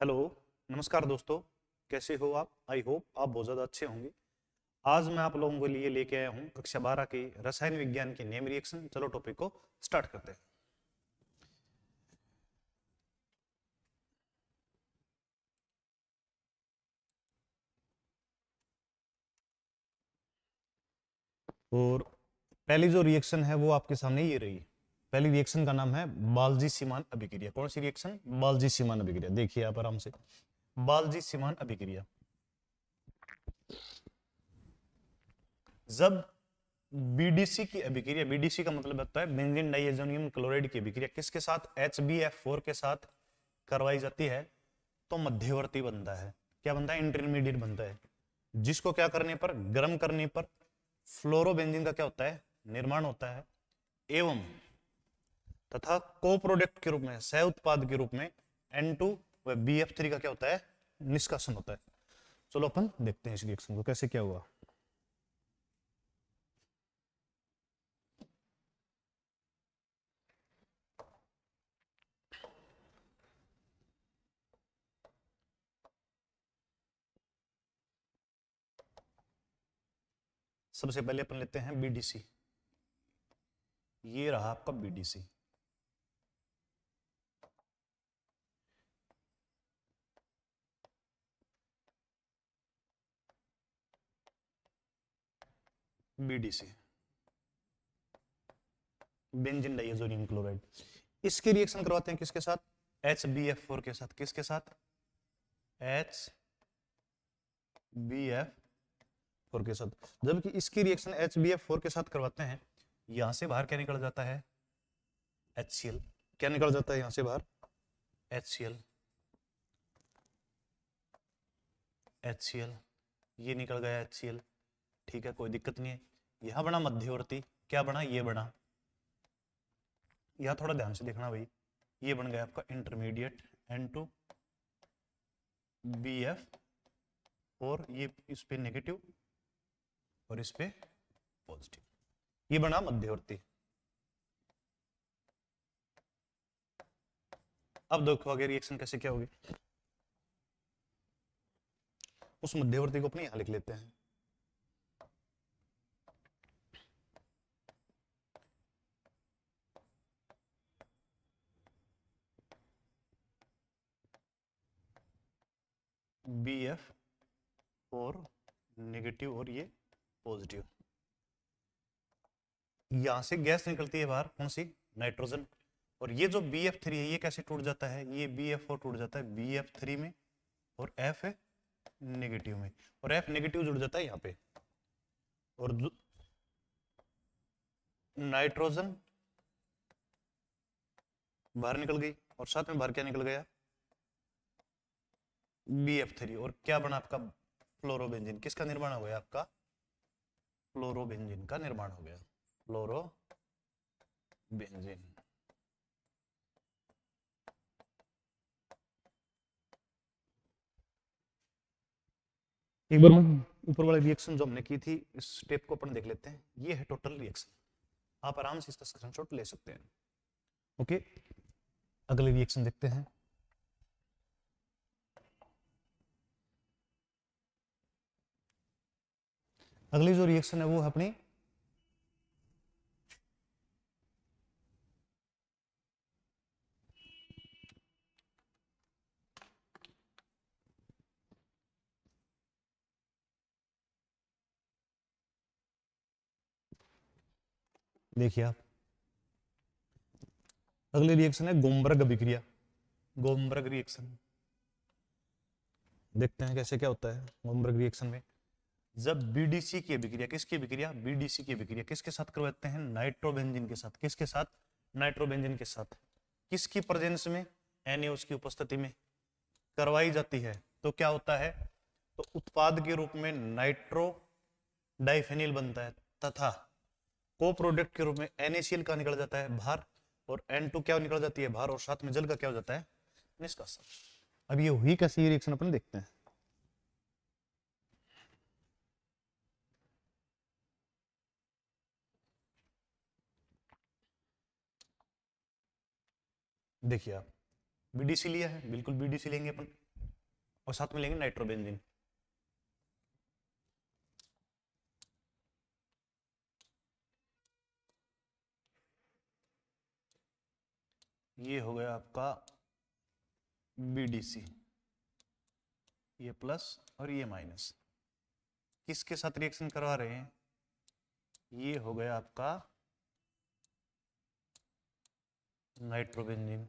Hello. नमस्कार दोस्तों। कैसे हो आप? आई होप आप बहुत ज़्यादा अच्छे होंगे। आज मैं आप लोगों के लिए लेके आया हूँ कक्षा 12 के रसायन विज्ञान के नेम रिएक्शन। चलो टॉपिक को स्टार्ट करते हैं। और पहली जो रिएक्शन है वो आपके सामने ये रही। पहली रिएक्शन का नाम है बाल्जी सीमान अभिक्रिया। कौन सी रिएक्शन? बाल्जी सीमान अभिक्रिया। देखिए आप आराम से, बाल्जी सीमान अभिक्रिया। जब बीडीसी की अभिक्रिया, बीडीसी का मतलब होता है बेंजीन डाइएजोनियम क्लोराइड की अभिक्रिया, किसके साथ? HbF4 के साथ करवाई जाती है तो मध्यवर्ती बनता है। क्या बनता है? इंटरमीडिएट बनता है, जिसको क्या करने पर, गर्म करने पर फ्लोरोबेंजीन का क्या होता है? निर्माण होता है। एवं तथा को प्रोडक्ट के रूप में, सह उत्पाद के रूप में N2 व BF3 का क्या होता है? निष्कासन होता है। चलो अपन देखते हैं इस रिएक्शन को कैसे क्या हुआ। सबसे पहले अपन लेते हैं बीडीसी। ये रहा आपका BDC. BDC benzene diazonium chloride. इसके रिएक्शन करवाते हैं किसके साथ? HbF4 के साथ। किसके साथ? HbF4 के साथ। जबकि इसकी रिएक्शन HbF4 के साथ करवाते हैं, यहां से बाहर क्या निकल जाता है? HCl। क्या निकल जाता है यहां से बाहर? HCl। HCl ये निकल गया HCl। ठीक है, कोई दिक्कत नहीं है। यहां बना मध्यवर्ती। क्या बना? ये बना। यहां थोड़ा ध्यान से देखना भाई। ये बन गया आपका इंटरमीडिएट N2 BF, और ये इस पे नेगेटिव और इस पे पॉजिटिव। ये बना मध्यवर्ती। अब देखो आगे रिएक्शन कैसे क्या होगी। उस मध्यवर्ती को अपने यहां लिख लेते हैं। BF और नेगेटिव और ये पॉजिटिव। यहां से गैस निकलती है बाहर, कौन सी? नाइट्रोजन। और ये जो BF3 है ये कैसे टूट जाता है? ये BF4 टूट जाता है BF3 में, और F है नेगेटिव में, और F नेगेटिव जुड़ जाता है यहाँ पे। और नाइट्रोजन बाहर निकल गई, और साथ में बाहर क्या निकल गया? BF3। और क्या बना आपका? फ्लोरोबेंजीन। किसका निर्माण हो गया आपका? फ्लोरोबेंजीन का निर्माण हो गया। फ्लोरोबेंजीन। एक बार ऊपर वाले रिएक्शन जो हमने की थी, इस स्टेप को अपन देख लेते हैं। ये है टोटल रिएक्शन। आप आराम से इसका स्क्रीनशॉट ले सकते हैं। ओके, अगले रिएक्शन देखते हैं। अगली जो रिएक्शन है वो है अपनी देखिए आप, अगली रिएक्शन है गोमबर्ग अभिक्रिया। गोमबर्ग रिएक्शन देखते हैं कैसे क्या होता है गोमबर्ग रिएक्शन में। जब बीडीसी की अभिक्रिया, किसकी अभिक्रिया? बीडीसी की अभिक्रिया किसके साथ करवाते हैं? नाइट्रोबेंजीन के साथ। किसके साथ? नाइट्रोबेंजीन के साथ। किसकी प्रेजेंस में? NaOH की उपस्थिति में करवाई जाती है तो क्या होता है? तो उत्पाद के रूप में नाइट्रो डाइफेनिल बनता है, तथा को प्रोडक्ट के रूप में NaCl का निकल जाता है बाहर, और N2 क्या निकल जाती है बाहर, और साथ में जल का क्या हो जाता है? निष्कासन। अब ये हुई कैसी रिएक्शन अपन देखते हैं। देखिए आप, बीडीसी लिया है, बिल्कुल बीडीसी लेंगे अपन। और साथ में लेंगे नाइट्रोबेंजीन। ये हो गया आपका BDC, ये प्लस और ये माइनस। किसके साथ रिएक्शन करवा रहे हैं? ये हो गया आपका नाइट्रोबेंजीन।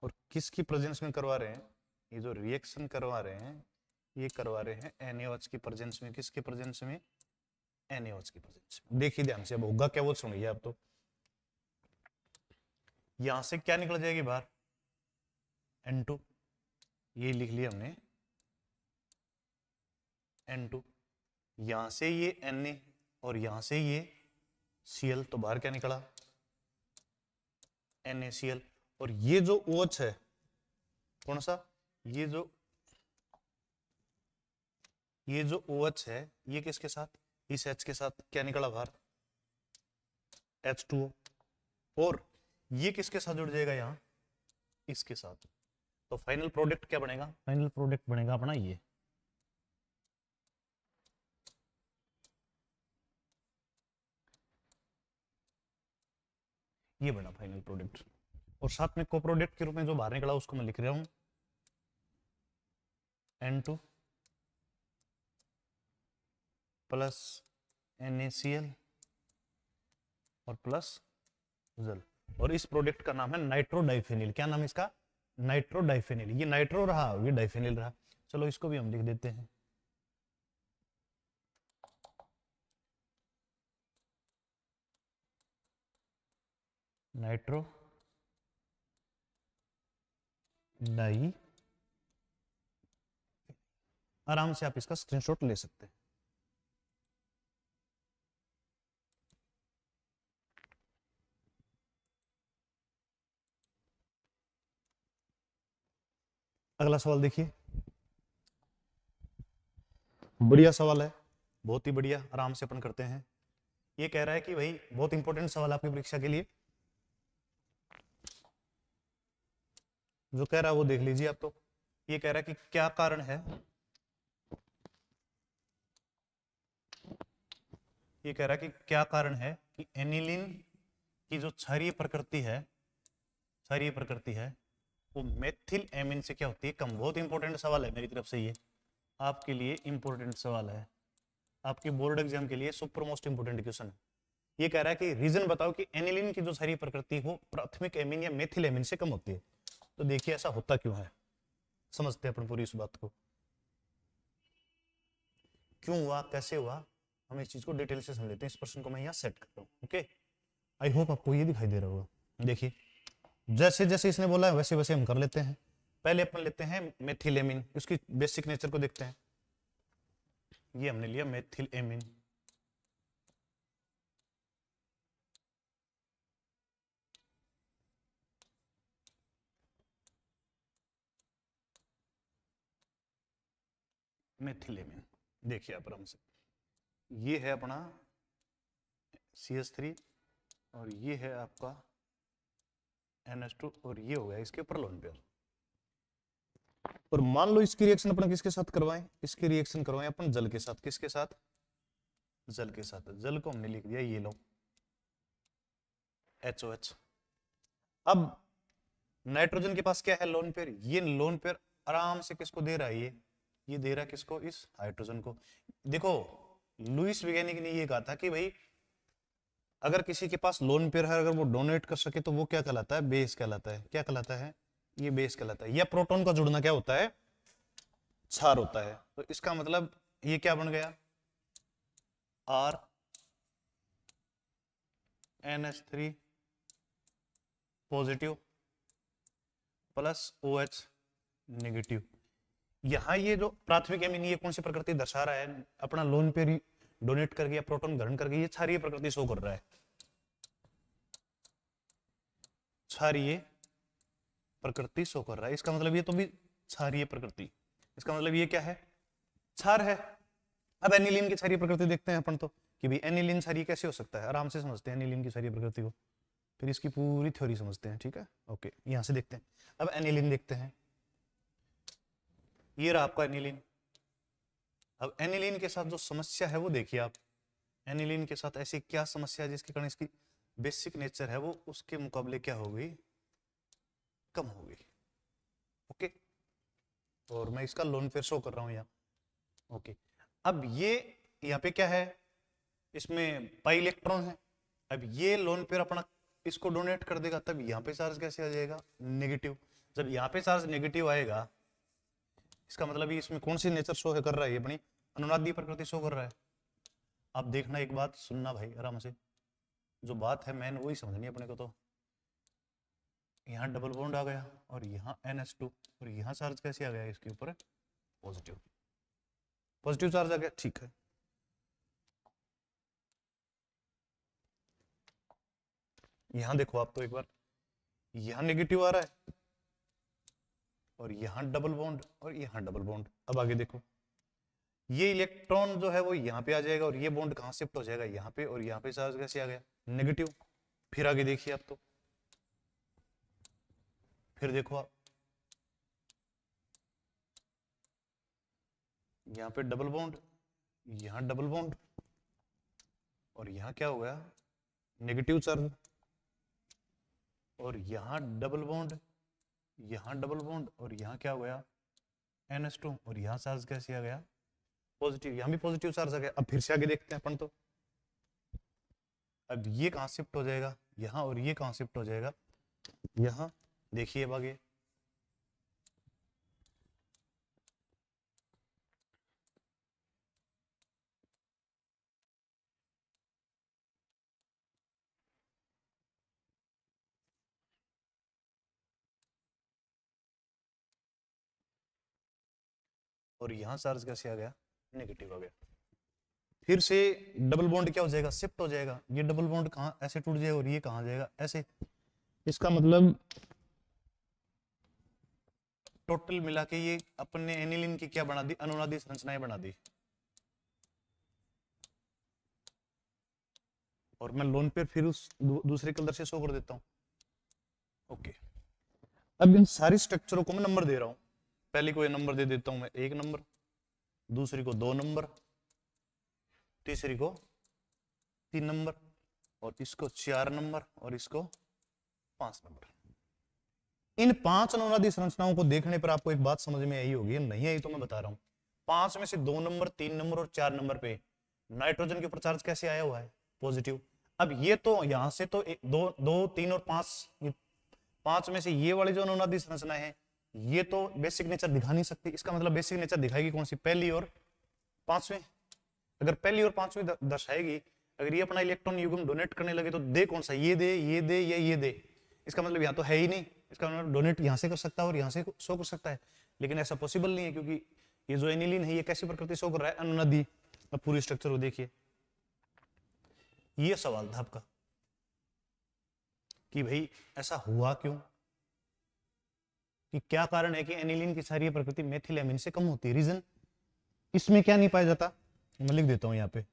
और किसकी प्रेजेंस में करवा रहे हैं? ये जो रिएक्शन करवा रहे हैं ये करवा रहे हैं NaOH की प्रेजेंस में। किसकी प्रेजेंस में? NaOH की प्रेजेंस में। देखिए ध्यान से, अब होगा क्या वो सुनिए आप। तो यहां से क्या निकल जाएगी बाहर? N2, ये लिख लिया हमने N2। यहां से ये Na और यहां से ये Cl, तो बाहर क्या निकला? NaCl। और ये जो OH है कौन सा? ये जो OH है ये किसके साथ? इस H के साथ क्या निकला बाहर? H2O। और ये किसके साथ जुड़ जाएगा यहां? इसके साथ। तो फाइनल प्रोडक्ट क्या बनेगा? फाइनल प्रोडक्ट बनेगा अपना ये बना फाइनल प्रोडक्ट। और साथ में को प्रोडक्ट के रूप में जो बाहर निकला उसको मैं लिख रहा हूं N2 प्लस NaCl और प्लस जल। और इस प्रोडक्ट का नाम है नाइट्रोडाइफेनिल। क्या नाम है इसका? नाइट्रोडाइफेनिल। ये नाइट्रो रहा, ये डाइफेनिल रहा। चलो इसको भी हम लिख देते हैं नाइट्रो डाई। आराम से आप इसका स्क्रीनशॉट ले सकते हैं। अगला सवाल देखिए, बढ़िया सवाल है, बहुत ही बढ़िया। आराम से अपन करते हैं। ये कह रहा है कि भाई बहुत इंपॉर्टेंट सवाल आपकी परीक्षा के लिए। जो कह रहा है वो देख लीजिए आप। तो ये कह रहा है कि क्या कारण है, ये कह रहा है कि क्या कारण है कि एनिलीन की जो क्षारीय प्रकृति है, क्षारीय प्रकृति है वो मेथिल एमिन से क्या होती है? कम। बहुत इंपॉर्टेंट सवाल है मेरी तरफ से, ये आपके लिए इंपॉर्टेंट सवाल है, आपके बोर्ड एग्जाम के लिए सुपर मोस्ट इंपोर्टेंट क्वेश्चन है। ये कह रहा है कि रीजन बताओ कि एनिलीन की जो क्षारीय प्रकृति हो प्राथमिक एमिन या मेथिल एमिन से कम होती है। तो देखिए ऐसा होता क्यों है, समझते हैं अपन पूरी इस बात को। क्यों हुआ, कैसे हुआ, हम इस चीज को डिटेल से समझ लेते हैं। इस प्रश्न को मैं यहाँ सेट करता हूँ। ओके, आई होप आपको ये दिखाई दे रहा होगा। देखिए जैसे जैसे इसने बोला है वैसे वैसे हम कर लेते हैं। पहले अपन लेते हैं मेथिल एमिन, उसकी बेसिक नेचर को देखते हैं। ये हमने लिया मेथिल एमिन। मेथिल एमिन देखिए आप आराम से, ये है अपना CH3 और ये है आपका NH2 और ये हो गया इसके ऊपर लोन पेयर। और मान लो इसकी रिएक्शन अपन किसके साथ करवाएं? इसकी रिएक्शन करवाएं अपन जल के साथ। किसके साथ? जल के साथ। जल को हमने लिख दिया ये लो HOH। अब नाइट्रोजन के पास क्या है? Lone pair. ये लोन पेयर आराम से किसको दे रहा है? ये दे रहा है किसको? इस हाइड्रोजन को। देखो लुईस वैज्ञानिक ने ये कहा था कि भाई अगर किसी के पास लोन पेयर है, अगर वो डोनेट कर सके तो वो क्या कहलाता है? बेस कहलाता है। क्या कहलाता है? ये बेस कहलाता है। या प्रोटॉन का जुड़ना क्या होता है? क्षार होता है। तो इसका मतलब ये क्या बन गया? R NH3 positive plus OH negative. यहां ये जो प्राथमिक एमिन ये कौन सी प्रकृति दर्शा रहा है? अपना लोन पेयर डोनेट करके या प्रोटॉन ग्रहण करके ये क्षारीय प्रकृति शो कर रहा है। क्षारीय प्रकृति शो कर रहा है। इसका मतलब ये तो भी क्षारीय प्रकृति। इसका मतलब ये क्या है? क्षार है। अब एनिलीन की क्षारीय प्रकृति देखते हैं अपन तो, कि भाई एनिलीन क्षारीय कैसे हो सकता है। आराम से समझते हैं एनिलीन की क्षारीय प्रकृति को, फिर इसकी पूरी थ्योरी समझते हैं। ठीक है, ओके, यहां से देखते हैं। अब एनिलीन देखते हैं। ये रहा आपका एनिलीन। अब एनिलीन के साथ जो समस्या है वो देखिए आप, एनिलीन के साथ ऐसी क्या समस्या है जिसके कारण इसकी बेसिक नेचर है वो उसके मुकाबले क्या हो गई, कम हो गई। ओके, और मैं इसका लोन पेयर शो कर रहा हूं यहाँ। ओके, अब ये यहाँ पे क्या है, इसमें पाई इलेक्ट्रॉन है। अब ये लोन पेयर अपना इसको डोनेट कर देगा, तब यहाँ पे चार्ज कैसे आ जाएगा, नेगेटिव। जब यहाँ पे चार्ज नेगेटिव आएगा, इसका मतलब ये इसमें कौन सी नेचर शो है कर रहा है, ये अपनी अनुनादी प्रकृति शो कर रहा है। आप देखना, एक बात सुनना भाई आराम से, जो बात है मैंने वही समझनी है अपने को। तो यहाँ डबल बॉन्ड आ गया और यहाँ NH2, और यहाँ चार्ज कैसे आ गया इसके ऊपर, पॉजिटिव, पॉजिटिव चार्ज आ गया, ठीक है। यहां देखो आप तो एक बार, यहां नेगेटिव आ रहा है और यहां डबल बॉन्ड और यहां डबल बॉन्ड। अब आगे देखो, ये इलेक्ट्रॉन जो है वो यहां पे आ जाएगा और ये बॉन्ड कहां शिफ्ट हो जाएगा, यहां पे, और यहां पे चार्ज कैसे आ गया, नेगेटिव। फिर आगे देखिए आप तो, फिर देखो आप, यहां पे डबल बॉन्ड, यहां डबल बॉन्ड, और यहां क्या हो गया, नेगेटिव चार्ज, और यहां डबल बॉन्ड, यहां डबल बॉन्ड, और यहां क्या हो गया, NH2, और यहां चार्ज कैसे आ गया, पॉजिटिव, यहां भी पॉजिटिव चार्ज आ गया। अब फिर से आगे देखते हैं अपन तो, अब ये कहां शिफ्ट हो जाएगा, यहां, और ये कहां शिफ्ट हो जाएगा, यहां। देखिए अब आगे, और यहां चार्ज कैसे आ गया, नेगेटिव आ गया। फिर से डबल बॉन्ड क्या हो जाएगा, शिफ्ट हो जाएगा। ये डबल बॉन्ड कहां ऐसे टूट जाएगा और ये कहां जाएगा, ऐसे। इसका मतलब टोटल मिला के ये अपने एनिलीन की क्या बना दी, अनुनादी संरचनाएं बना दी। और मैं लोन पेयर फिर उस दूसरे कलर से शो कर देता हूं। ओके, अब इन सारी स्ट्रक्चरों को मैं नंबर दे रहा हूं। पहले को ये नंबर दे देता हूं मैं 1 नंबर, दूसरी को 2 नंबर, तीसरी को 3 नंबर, और इसको 4 नंबर, और इसको 5 नंबर। इन 5 अनुनादी संरचनाओं को देखने पर आपको एक बात समझ में आई होगी, नहीं आई तो मैं बता रहा हूं। 5 में से 2 नंबर, 3 नंबर और 4 नंबर पे नाइट्रोजन के ऊपर चार्ज कैसे आया हुआ है, पॉजिटिव। अब ये तो यहां से तो 2, 3 और 5, 5 में से ये वाली जो अनुनादी संरचनाएं हैं ये तो बेसिक नेचर दिखा नहीं सकती। इसका मतलब बेसिक नेचर दिखाएगी कौन सी, पहली और 5वीं। अगर पहली और 5वीं दर्शाएगी, अगर ये अपना इलेक्ट्रॉन युग्म डोनेट करने लगे तो दे कौन सा, ये दे, ये दे, या ये दे। इसका मतलब यहाँ तो है ही नहीं। इसका मतलब डोनेट यहाँ से कर सकता है और यहाँ से शो कर सकता है, लेकिन ऐसा पॉसिबल नहीं है, क्योंकि ये जो एनिलीन है ये कैसी प्रकृति शो कर रहा है, अनुनादी। अब पूरी स्ट्रक्चर को देखिए, ये सवाल था आपका कि भाई ऐसा हुआ क्यों, कि क्या कारण है कि एनिलीन की क्षारीय प्रकृति मेथिल से कम होती है। रीजन इसमें क्या नहीं पाया जाता, मैं लिख देता हूं यहां पे,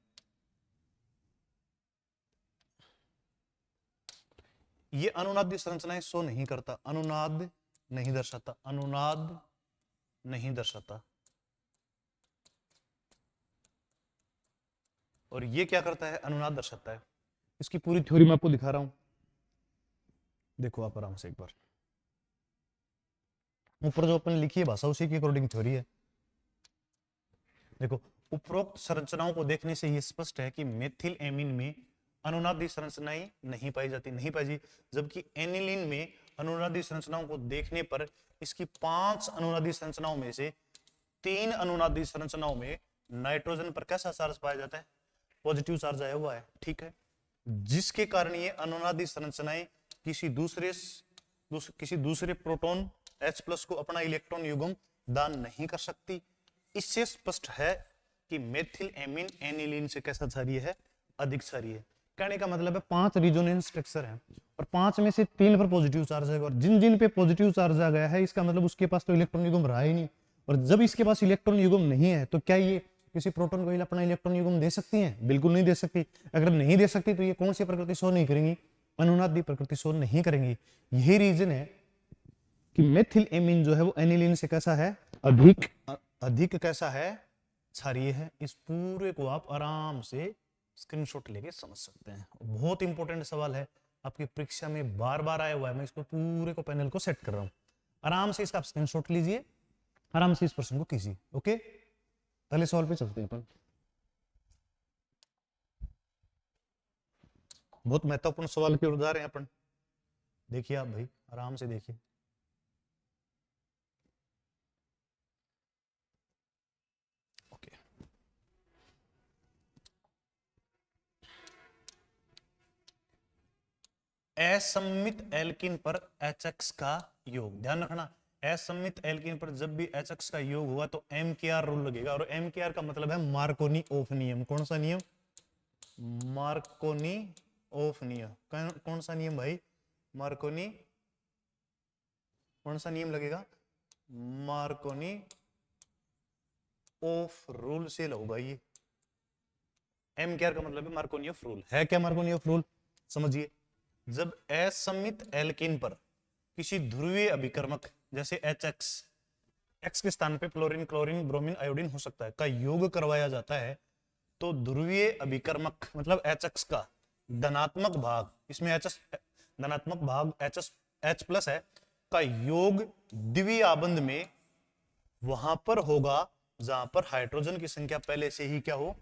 ये अनुनाद संरचनाएं शो नहीं करता, अनुनाद नहीं दर्शाता, अनुनाद नहीं दर्शाता। और ये क्या करता है, अनुनाद दर्शाता है। इसकी पूरी थ्योरी मैं आपको दिखा रहा हूं, देखो आप आराम से एक बार। ऊपर जो अपन लिखी है भाषा उसी के अकॉर्डिंग थ्योरी है। देखो, उपरोक्त संरचनाओं को देखने से यह स्पष्ट है कि मेथिल एमीन में अनुनादी संरचनाएं नहीं पाई जाती, नहीं पाई जाती, जबकि एनिलीन में अनुनादी संरचनाओं को देखने पर इसकी 5 अनुनादी संरचनाओं में से 3 अनुनादी संरचनाओं में नाइट्रोजन पर कैसा चार्ज पाया जाता है, पॉजिटिव चार्ज आया हुआ है, ठीक है। जिसके कारण ये अनुनादी संरचनाएं किसी दूसरे प्रोटॉन H+ को अपना इलेक्ट्रॉन युग्म दान नहीं कर सकती। इससे स्पष्ट है कि मेथिल एमीन एनिलीन से कैसा क्षारीय है, अधिक क्षारीय है। कहने का मतलब है 5 रिजोनेंस स्ट्रक्चर है और 5 में से 3 पर पॉजिटिव चार्ज है, और जिन जिन पे पॉजिटिव चार्ज आ गया है इसका मतलब उसके पास तो इलेक्ट्रॉन युग्म रहा ही नहीं। और जब इसके पास इलेक्ट्रॉन युग्म नहीं है तो क्या ये किसी प्रोटॉन को अपना इलेक्ट्रॉन युग्म दे सकती है? बिल्कुल नहीं दे सकती। अगर नहीं दे सकती तो ये कौन सी प्रकृति शो नहीं करेंगी, अनुनादी प्रकृति शो नहीं करेंगी। यही रीजन है कि मेथिल एमीन जो है वो एनिलीन से कैसा है, अधिक अधिक कैसा है, क्षारीय है। इस पूरे को आप आराम से स्क्रीनशॉट लेके समझ सकते हैं। बहुत इंपॉर्टेंट सवाल है, आपकी परीक्षा में बार बार आया हुआ है। मैं इसको पूरे को पैनल को सेट कर रहा हूं, आराम से इसका आप स्क्रीनशॉट लीजिए, आराम से इस प्रश्न को कीजिए। ओके, पहले सवाल पे चलते हैं अपन। बहुत महत्वपूर्ण सवाल की ओर जा रहे हैं अपन। देखिए आप भाई, आराम से देखिए। ओके, असममित एल्किन पर HX का योग, ध्यान रखना, असममित एल्किन पर जब भी HX का योग हुआ तो MKR रूल लगेगा। और MKR का मतलब है मार्कोनी ऑफ नियम। कौन सा नियम? मार्कोनी ऑफ नियम। कौन सा नियम भाई? मार्कोनी, कौन सा नियम लगेगा? मार्कोनी ऑफ रूल से होगा ये। MKR का मतलब है मार्कोनी ऑफ रूल। है क्या मार्कोनी ऑफ रूल? समझिए, जब असममित एल्किन पर किसी ध्रुवीय अभिकर्मक जैसे HX, X के स्थान पे फ्लोरीन, क्लोरीन, ब्रोमीन, आयोडीन हो सकता है, का योग करवाया जाता है, तो ध्रुवीय अभिकर्मक मतलब HX का धनात्मक भाग, इसमें HS धनात्मक भाग H प्लस है, का योग द्वितीय आबंध में वहां पर होगा जहां पर हाइड्रोजन की संख्या पहले से ही क्या हो,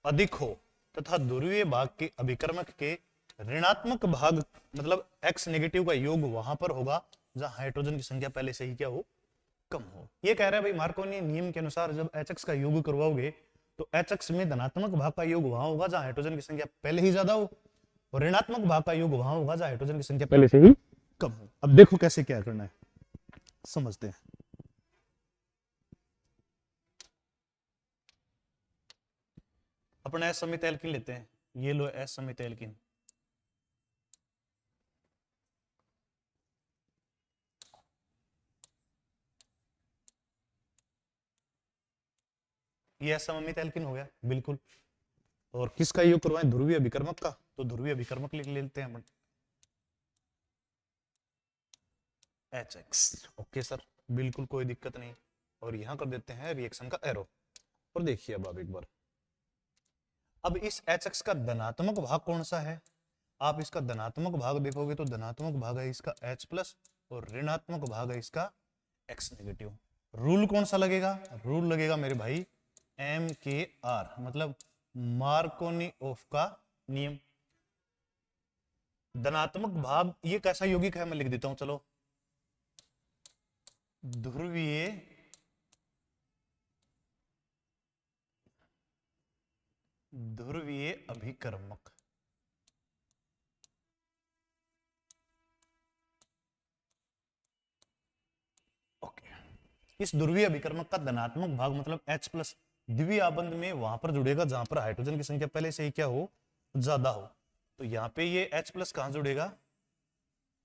अधिक हो, तथा ध्रुवीय भाग के अभिकर्मक के ऋणात्मक भाग मतलब X नेगेटिव का योग वहां पर होगा जहां हाइड्रोजन की संख्या पहले से ही क्या हो, कम हो। ये कह रहा है भाई मार्कोनी नियम के अनुसार जब HX का योग करवाओगे तो HX में धनात्मक भाग का योग वहां होगा जहां हाइड्रोजन की संख्या पहले ही ज्यादा हो, और ऋणात्मक भाग का योग वहां होगा जहां हाइड्रोजन की संख्या पहले से ही कम हो। अब देखो कैसे क्या करना है, समझते हैं। अपन असमित एल्किन लेते हैं, ये लो असमित एल्किन। ये असमित एल्किन हो गया बिल्कुल। और किसका योग करवाएं? ध्रुवीय अभिकर्मक का, तो ध्रुवीय अभिकर्मक लिख लेते हैं अपन, HX। ओके सर, बिल्कुल कोई दिक्कत नहीं। और यहां कर देते हैं रिएक्शन का एरो। और देखिए अब आप एक बार, अब इस HX का धनात्मक भाग कौन सा है? आप इसका धनात्मक भाग देखोगे तो धनात्मक भाग है इसका H प्लस, और ऋणात्मक भाग है इसका X नेगेटिव। रूल कौन सा लगेगा? रूल लगेगा मेरे भाई MKR, मतलब मार्कोनी ऑफ का नियम। धनात्मक भाग ये कैसा यौगिक है मैं लिख देता हूं, चलो। ध्रुवीय ध्रुवीय अभिकर्मक। ओके, इस ध्रुवीय अभिकर्मक का धनात्मक भाग मतलब H प्लस द्वितीय आबंध में वहां पर जुड़ेगा जहां पर हाइड्रोजन की संख्या पहले से ही क्या हो, ज्यादा हो। तो यहाँ पे ये H प्लस कहां जुड़ेगा?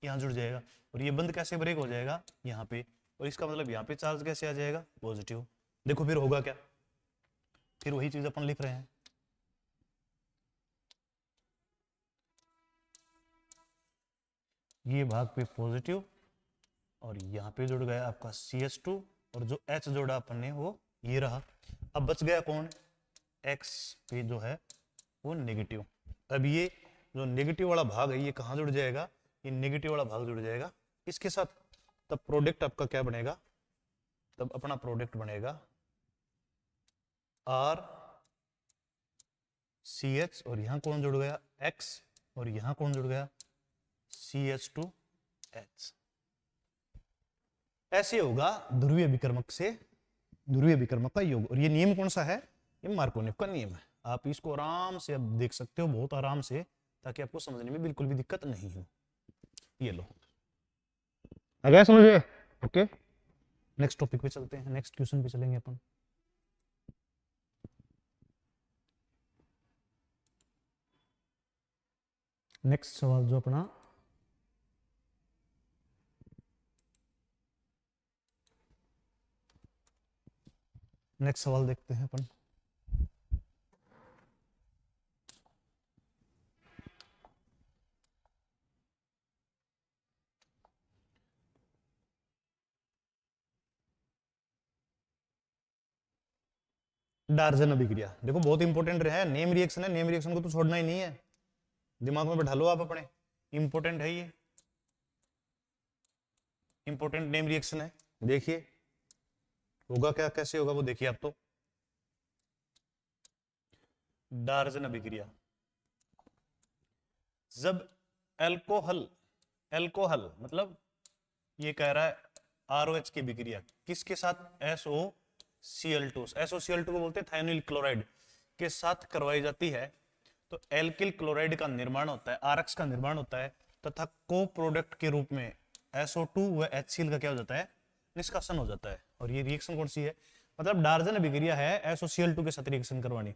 यहाँ जुड़ जाएगा। और ये बंद कैसे ब्रेक हो जाएगा? यहाँ पे। और इसका मतलब यहाँ पे चार्ज कैसे आ जाएगा? पॉजिटिव। देखो फिर होगा क्या, फिर वही चीज अपन लिख रहे हैं। ये भाग पे पॉजिटिव, और यहाँ पे जुड़ गया आपका CH2, और जो H जोड़ा अपन ने वो ये रहा। अब बच गया कौन? X पे जो है वो नेगेटिव। अब ये जो नेगेटिव वाला भाग है ये कहाँ जुड़ जाएगा? ये नेगेटिव वाला भाग जुड़ जाएगा इसके साथ। तब प्रोडक्ट आपका क्या बनेगा? तब अपना प्रोडक्ट बनेगा RCH, और यहां कौन जुड़ गया? X, और यहां कौन जुड़ गया? CH2H। ऐसे होगा ध्रुवीय विकर्मक से ध्रुवीय विकर्मक का योग। और ये नियम कौन सा है? ये मार्कोनिव का नियम है। आप इसको आराम से अब देख सकते हो, बहुत आराम से, ताकि आपको समझने में बिल्कुल भी दिक्कत नहीं हो। ये लो, आ गया समझ में? ओके, नेक्स्ट टॉपिक पे चलते हैं, नेक्स्ट क्वेश्चन पे चलेंगे अपन। नेक्स्ट सवाल जो अपना नेक्स्ट सवाल देखते हैं अपन। डार्जन अभिक्रिया, देखो बहुत इंपॉर्टेंट है, नेम रिएक्शन है, नेम रिएक्शन को तो छोड़ना ही नहीं है, दिमाग में बैठा लो आप अपने, इंपॉर्टेंट है ये, इंपॉर्टेंट नेम रिएक्शन है। देखिए होगा क्या, कैसे होगा वो देखिए आप तो। डार्जन अभिक्रिया, जब एल्कोहल, एल्कोहल मतलब ये कह रहा है आरओएच की अभिक्रिया किसके साथ, SOCl2, SOCl2 को बोलते हैं थायोनिल क्लोराइड के साथ करवाई जाती है, तो एल्किल क्लोराइड का निर्माण होता है, आरएक्स का निर्माण होता है, तथा को प्रोडक्ट के रूप में SO2 व HCl का क्या हो जाता है, निष्कासन हो जाता है। और ये रिएक्शन कौन सी है, मतलब डार्जन अभिक्रिया है SOCl2 के साथ रिएक्शन करवानी।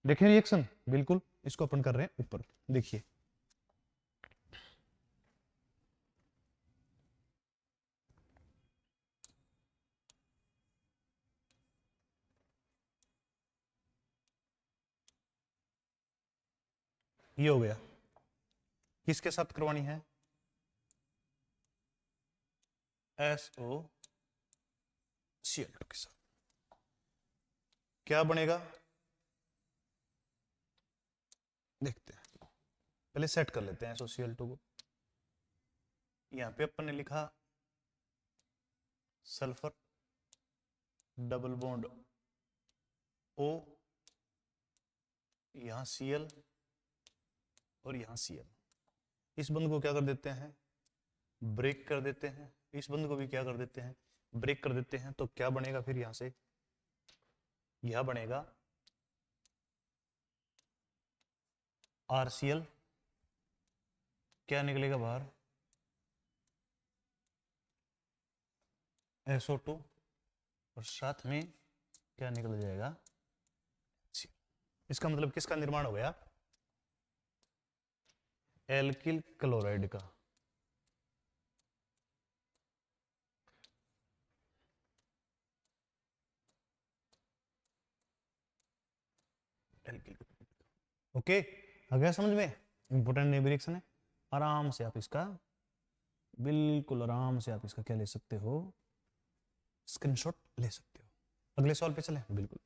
देखिए रिएक्शन बिल्कुल, इसको अपन कर रहे हैं ऊपर, देखिए ये हो गया, किसके साथ करवानी है, SOCl2 के साथ, क्या बनेगा देखते हैं, पहले सेट कर लेते हैं SOCl2 को। यहां पे अपन ने लिखा सल्फर डबल बॉन्ड O, यहां Cl और यहां Cl, इस बंद को क्या कर देते हैं, ब्रेक कर देते हैं, इस बंद को भी क्या कर देते हैं, ब्रेक कर देते हैं, तो क्या बनेगा फिर यहां से, यह बनेगा RCl, क्या निकलेगा बाहर, SO2, और साथ में क्या निकल जाएगा, इसका मतलब किसका निर्माण हो गया, एल्किल क्लोराइड का। एल्किल, ओके आ गया समझ में, इंपोर्टेंट नेम रिएक्शन है, आराम से आप इसका, बिल्कुल आराम से आप इसका क्या ले सकते हो, स्क्रीनशॉट ले सकते हो। अगले सवाल पे चलें, बिल्कुल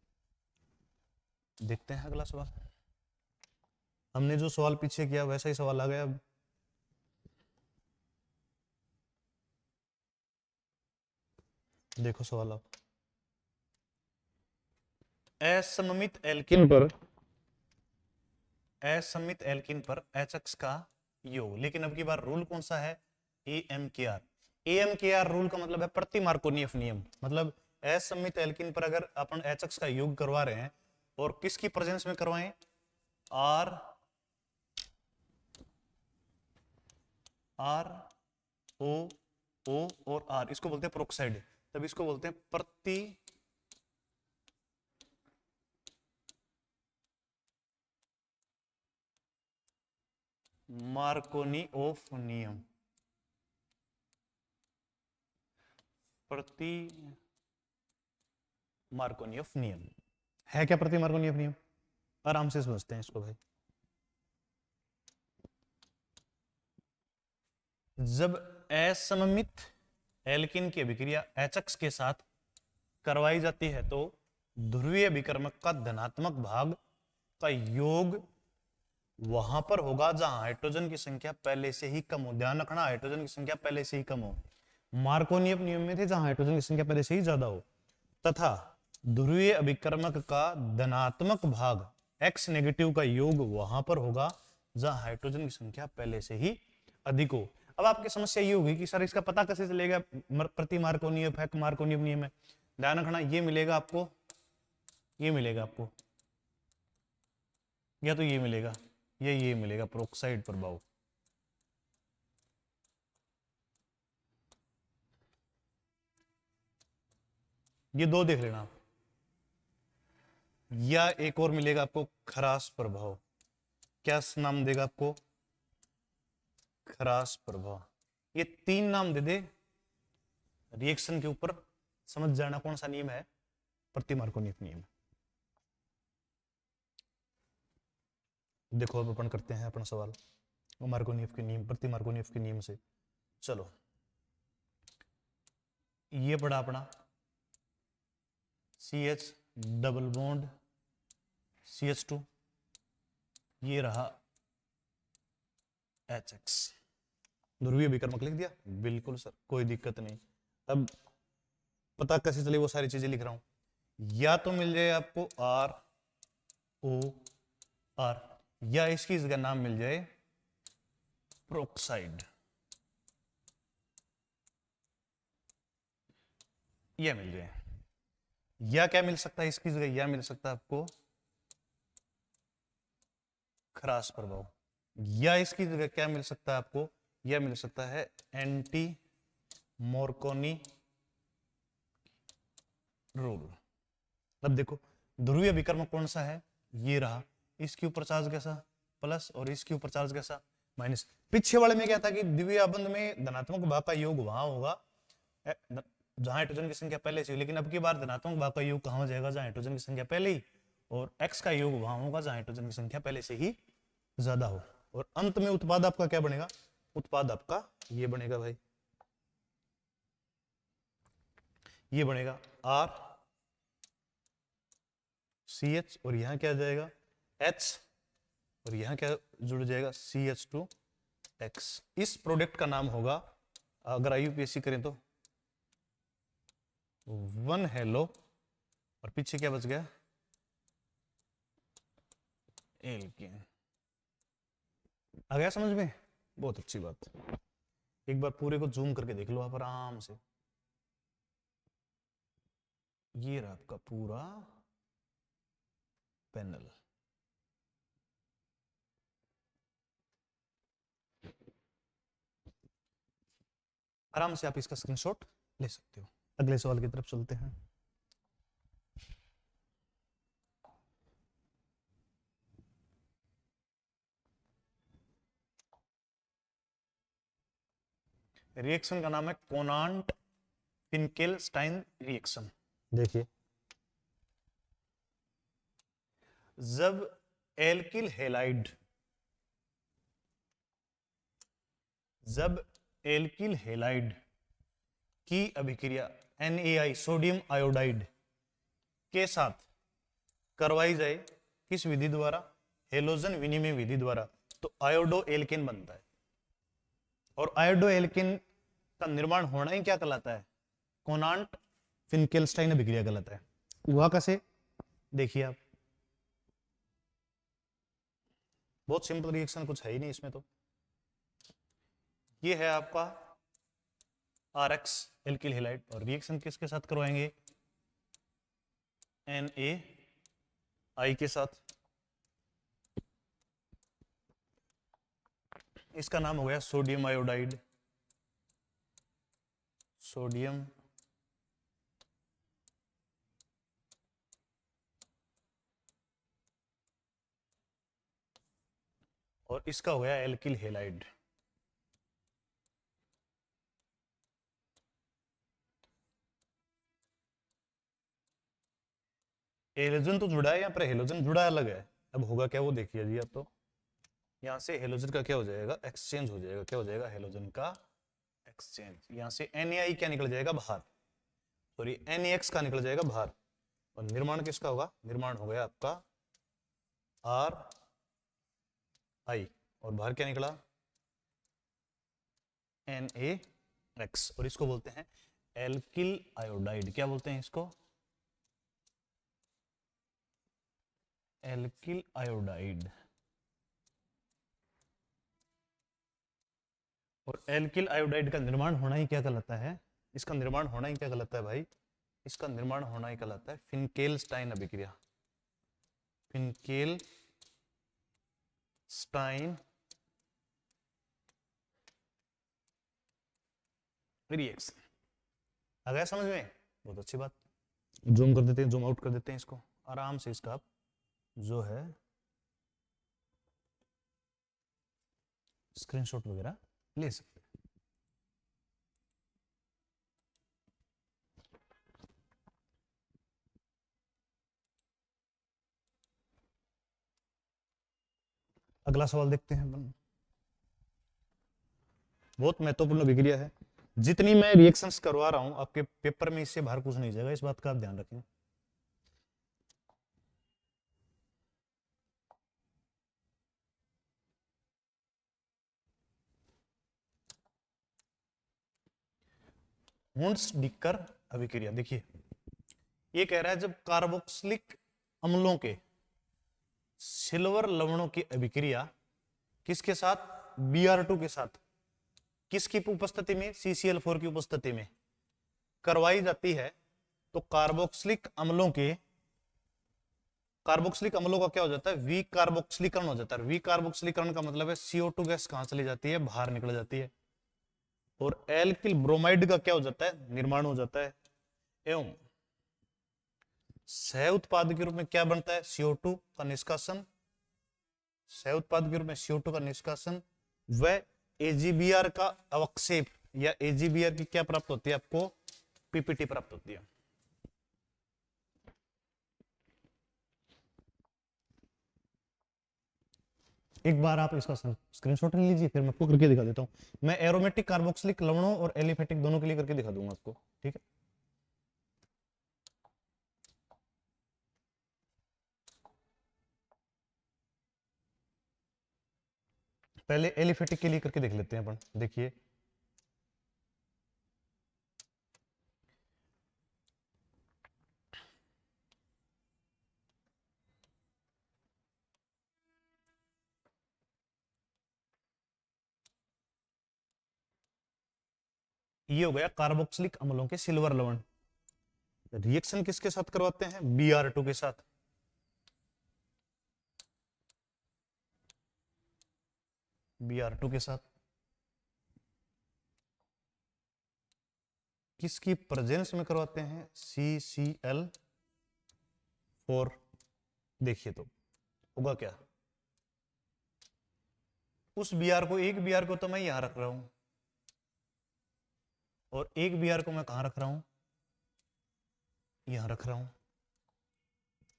देखते हैं अगला सवाल, हमने जो सवाल पीछे किया वैसा ही सवाल आ गया अब। देखो सवाल आप, असममित एल्किन पर, असममित एल्किन पर HX का योग, लेकिन अब की बार रूल कौन सा है, AMKR। AMKR रूल का मतलब है प्रति मार्कोनियफ नियम, मतलब असममित एल्किन पर अगर अपन HX का योग करवा रहे हैं और किसकी प्रेजेंस में करवाएं, R O O और R, इसको बोलते हैं प्रोक्साइड, तब इसको बोलते हैं प्रति मार्कोनी ऑफ नियम, प्रति मार्कोनी ऑफ नियम है क्या, प्रति मार्कोनी ऑफ नियम, आराम से समझते हैं इसको भाई। जब असममित एल्किन की अभिक्रिया HX के साथ करवाई जाती है तो ध्रुवीय विकर्मक का धनात्मक भाग का योग वहां पर होगा जहां हाइड्रोजन की संख्या पहले से ही कम हो, ध्यान रखना हाइड्रोजन की संख्या पहले से ही कम हो, मार्कोनियन नियम में थे जहां हाइड्रोजन की संख्या पहले से ही ज्यादा हो, तथा ध्रुवीय अभिकर्मक का धनात्मक भाग X नेगेटिव का योग वहां पर होगा जहां हाइड्रोजन की संख्या पहले से ही अधिक हो। अब आपकी समस्या ये होगी कि सर इसका पता कैसे चलेगा, प्रति मार्कोनियन है, मार्कोनियन नियम है, ध्यान रखना ये मिलेगा आपको, ये मिलेगा आपको, या तो ये मिलेगा या ये मिलेगा प्रोक्साइड प्रभाव, ये दो देख लेना आप, या एक और मिलेगा आपको खरास प्रभाव, क्या नाम देगा आपको, खरास प्रभाव, ये तीन नाम दे दे रिएक्शन के ऊपर, समझ जाना कौन सा नियम है, प्रति मार्कोनियन नियम। देखो अब अपन करते हैं अपना सवाल मार्कोनियन के नियम, प्रति मार्कोनियन के नियम से। चलो ये पड़ा अपना CH डबल बॉन्ड CH2, ये रहा HX। ध्रुवीय विकर्मक लिख दिया, बिल्कुल सर, कोई दिक्कत नहीं। अब पता कैसे चले, वो सारी चीजें लिख रहा हूं। या तो मिल जाए आपको ROR, या इसकी जगह नाम मिल जाए प्रोक्साइड, यह मिल जाए। या क्या मिल सकता है इसकी जगह, या मिल सकता है आपको खरास प्रभाव, या इसकी जगह क्या मिल सकता है आपको, यह मिल सकता है एंटी मोरकोनी रूल। अब देखो ध्रुवीय विकर्मक कौन सा है, ये रहा, इसके ऊपर चार्ज कैसा प्लस और इसके ऊपर चार्ज कैसा माइनस। पीछे वाले में क्या था कि द्वितीय आबंध में धनात्मक भाग का योग वहां होगा जहां हाइड्रोजन की संख्या पहले से, लेकिन अब की बार धनात्मक भाग का योग कहां हो जाएगा, जहां हाइड्रोजन की संख्या पहले ही, और x का योग वहां होगा जहां हाइड्रोजन की संख्या पहले से ही ज्यादा हो। और अंत में उत्पाद आपका क्या बनेगा, उत्पाद आपका ये बनेगा भाई, ये बनेगा RCH, और यहां क्या आ जाएगा H, और यहां क्या जुड़ जाएगा CH2X। इस प्रोडक्ट का नाम होगा, अगर IUPAC करें तो 1 हेलो, और पीछे क्या बच गया एल्केन। आ गया समझ में, बहुत अच्छी बात। एक बार पूरे को जूम करके देख लो आप आराम से, ये रहा आपका पूरा पैनल। आराम से आप इसका स्क्रीनशॉट ले सकते हो। अगले सवाल की तरफ चलते हैं। रिएक्शन का नाम है कोनांट फिनकेलस्टाइन रिएक्शन। देखिए जब एल्किल हैलाइड, जब एल्किल हैलाइड की अभिक्रिया NaI सोडियम आयोडाइड के साथ करवाई जाए, किस विधि द्वारा, हेलोजन विनिमय विधि द्वारा, तो आयोडो एल्केन बनता है। और आयोडो एल्केन का निर्माण होना ही क्या कहलाता है, कोनांट फिनकेलस्टाइन अभिक्रिया कहलाता है। हुआ कैसे, देखिए आप, बहुत सिंपल रिएक्शन, कुछ है ही नहीं इसमें। तो ये है आपका RX एल्किल हैलाइड, और रिएक्शन किसके साथ करवाएंगे, NaI के साथ। इसका नाम हो गया सोडियम आयोडाइड, सोडियम और इसका हो गया एल्किल हैलाइड। हेलोजन तो जुड़ा है यहाँ पर, हेलोजन जुड़ा अलग है। अब होगा क्या वो देखिए जी आप, तो यहाँ से हेलोजन का क्या हो जाएगा, एक्सचेंज हो जाएगा। क्या हो जाएगा, हेलोजन का एक्सचेंज। यहाँ से NaI क्या निकल जाएगा बाहर, सॉरी NaX का निकल जाएगा बाहर, और निर्माण किसका होगा, निर्माण हो गया आपका RI, और बाहर क्या निकला NaX, और इसको बोलते हैं एल्किल आयोडाइड। क्या बोलते हैं इसको, एल्किल आयोडाइड। और एल्किल आयोडाइड का निर्माण होना ही क्या कहलाता है, इसका निर्माण होना ही क्या कहलाता है भाई, इसका निर्माण होना ही कहलाता है फिनकेलस्टाइन अभिक्रिया, फिनकेलस्टाइन रिएक्शन। आ गया समझ में, बहुत अच्छी बात। जूम कर देते हैं, जूम आउट कर देते हैं इसको आराम से, इसका आप जो है स्क्रीनशॉट वगैरह ले सकते हैं। अगला सवाल देखते हैं अपन, बहुत महत्वपूर्ण अभिक्रिया है। जितनी मैं रिएक्शंस करवा रहा हूं आपके पेपर में, इससे बाहर कुछ नहीं जाएगा, इस बात का आप ध्यान रखें। हुंस डिकर अभिक्रिया। देखिए ये कह रहा है जब कार्बोक्सिलिक अम्लों के सिल्वर लवणों की अभिक्रिया किसके साथ, Br2 के साथ, किसकी उपस्थिति में, CCl4 की उपस्थिति में करवाई जाती है, तो कार्बोक्सिलिक अम्लों का क्या हो जाता है, विकार्बोक्सिलीकरण हो जाता है। विकार्बोक्सिलीकरण का मतलब है CO2 गैस कहां चली जाती है, बाहर निकल जाती है, और एल्किल ब्रोमाइड का क्या हो जाता है, निर्माण हो जाता है, एवं सह उत्पाद के रूप में क्या बनता है, CO2 का निष्कासन, सह उत्पाद के रूप में CO2 का निष्कासन, व AgBr का अवक्षेप या AgBr की क्या प्राप्त होती है आपको, पीपीटी प्राप्त होती है। एक बार आप इसका स्क्रीनशॉट ले लीजिए, फिर मैं आपको करके दिखा देता हूं। मैं एरोमेटिक कार्बोक्सिलिक लवणों और एलिफेटिक दोनों के लिए करके दिखा दूंगा आपको, ठीक है। पहले एलिफेटिक के लिए करके देख लेते हैं अपन। देखिए ये हो गया कार्बोक्सिलिक अम्लों के सिल्वर लवण। रिएक्शन किसके साथ करवाते हैं, Br2 के साथ। Br2 के साथ किसकी प्रेजेंस में करवाते हैं, CCl4। देखिए तो होगा क्या, उस एक Br को तो मैं यहां रख रहा हूं, और एक Br को मैं कहां रख रहा हूं, यहां रख रहा हूं।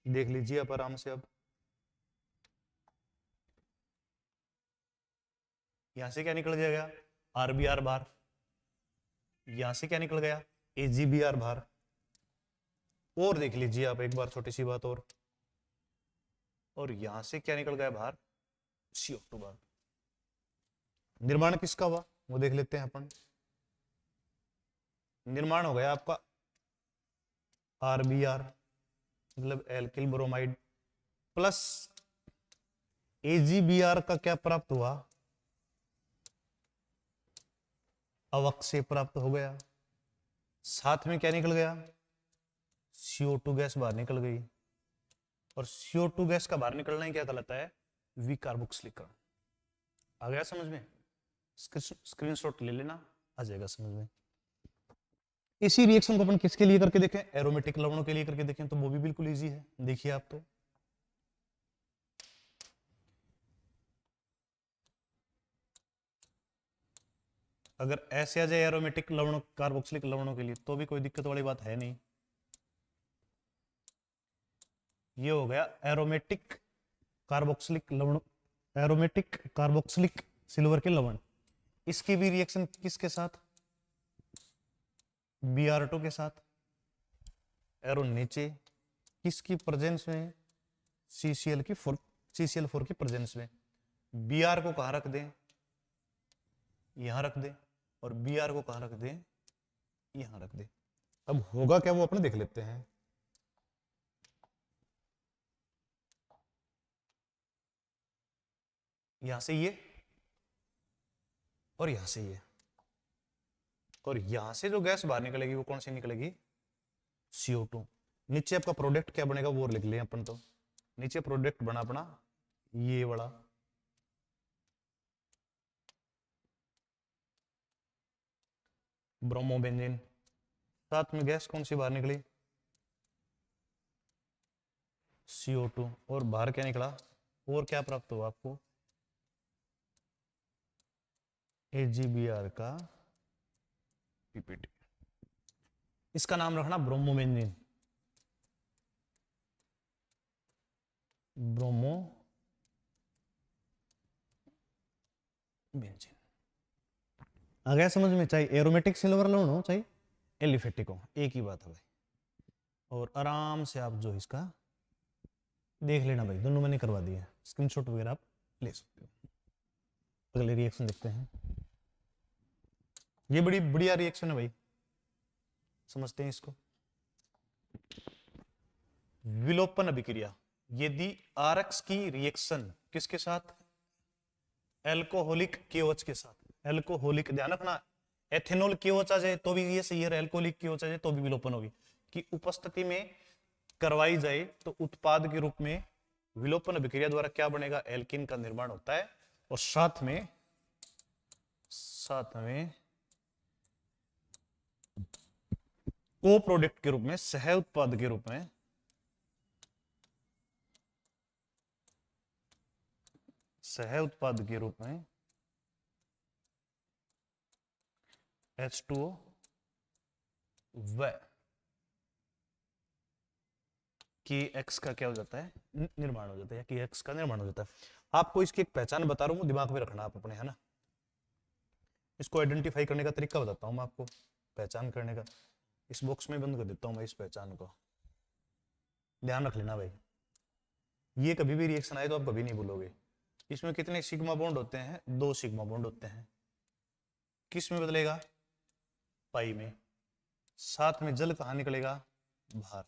देख लीजिए आप आराम से। अब यहां से क्या निकल जाएगा, RBr बाहर, यहां से क्या निकल गया, AgBr बाहर। और देख लीजिए आप एक बार छोटी सी बात और यहां से क्या निकल गया बाहर, CO2 बाहर। निर्माण किसका हुआ वो देख लेते हैं अपन। निर्माण हो गया आपका RBr मतलब एल्किल ब्रोमाइड, प्लस AgBr का क्या प्राप्त हुआ, अवक्षेप प्राप्त हो गया। साथ में क्या निकल गया, CO2 गैस बाहर निकल गई, और CO2 गैस का बाहर निकलना ही क्या कहलाता है, विकार्बोक्सिलीकरण। आ गया समझ में, स्क्रीनशॉट ले लेना, आ जाएगा समझ में। इसी रिएक्शन को अपन किसके लिए करके देखें, एरोमेटिक लवणों के लिए करके देखें, तो वो भी बिल्कुल इजी है। देखिए आप तो अगर ऐसे आ जाए एरोमेटिक लवणों, कार्बोक्सिलिक लवणों के लिए, तो भी कोई दिक्कत वाली बात है नहीं। ये हो गया एरोमेटिक कार्बोक्सिलिक लवण, एरोमेटिक कार्बोक्सिलिक सिल्वर के लवण। इसकी भी रिएक्शन किसके साथ, Br2 के साथ, एरो नीचे किसकी प्रेजेंस में, CCl4 की प्रेजेंस में। Br को कहां रख दें, यहां रख दें, और Br को कहां रख दें, यहां रख दें। अब होगा क्या वो अपने देख लेते हैं। यहां से ये, और यहां से ये, और यहां से जो गैस बाहर निकलेगी वो कौन सी निकलेगी, CO2। नीचे आपका प्रोडक्ट क्या बनेगा वो लिख लें अपन। तो नीचे प्रोडक्ट बना अपना ये बड़ा, ब्रोमोबेंजीन। साथ में गैस कौन सी बाहर निकली, CO2, और बाहर क्या निकला, और क्या प्राप्त हुआ आपको, AgBr का पीपीटी। इसका नाम रखना ब्रोमोबेंजीन, ब्रोमोबेंजीन। आ गया समझ में, चाहे एरोमेटिक सिल्वर लवण हो चाहे एलिफेटिक हो, एक ही बात है भाई। और आराम से आप जो इसका देख लेना भाई, दोनों मैंने करवा दिया, स्क्रीनशॉट वगैरह आप ले सकते हो। अगले रिएक्शन देखते हैं। ये बड़ी बढ़िया रिएक्शन है भाई, समझते हैं इसको। विलोपन अभिक्रिया, यदि आरएक्स की रिएक्शन किसके साथ, एल्कोहलिक केओएच के साथ, एल्कोहलिक, ध्यान रखना, एथेनॉल केओएच आ जाए तो भी ये सही है, एल्कोहलिक केओएच आ जाए तो भी विलोपन होगी, कि उपस्थिति में करवाई जाए तो उत्पाद के रूप में विलोपन अभिक्रिया द्वारा क्या बनेगा, एल्किन का निर्माण होता है, और साथ में को प्रोडक्ट के रूप में, सह उत्पाद के रूप में, सह उत्पाद के रूप में H2O व KX का क्या हो जाता है, निर्माण हो जाता है, या KX का निर्माण हो जाता है। आपको इसकी एक पहचान बता रहा हूं, दिमाग में रखना आप अपने, है ना। इसको आइडेंटिफाई करने का तरीका बताता हूं मैं आपको, पहचान करने का। इस बॉक्स में बंद कर देता हूं मैं इस पहचान को, ध्यान रख लेना भाई, ये कभी भी रिएक्शन आए तो आप कभी नहीं भूलोगे। इसमें कितने सिग्मा बॉन्ड होते हैं, 2 सिग्मा बॉन्ड होते हैं। किस में बदलेगा, पाई में। साथ में जल कहाँ निकलेगा, बाहर।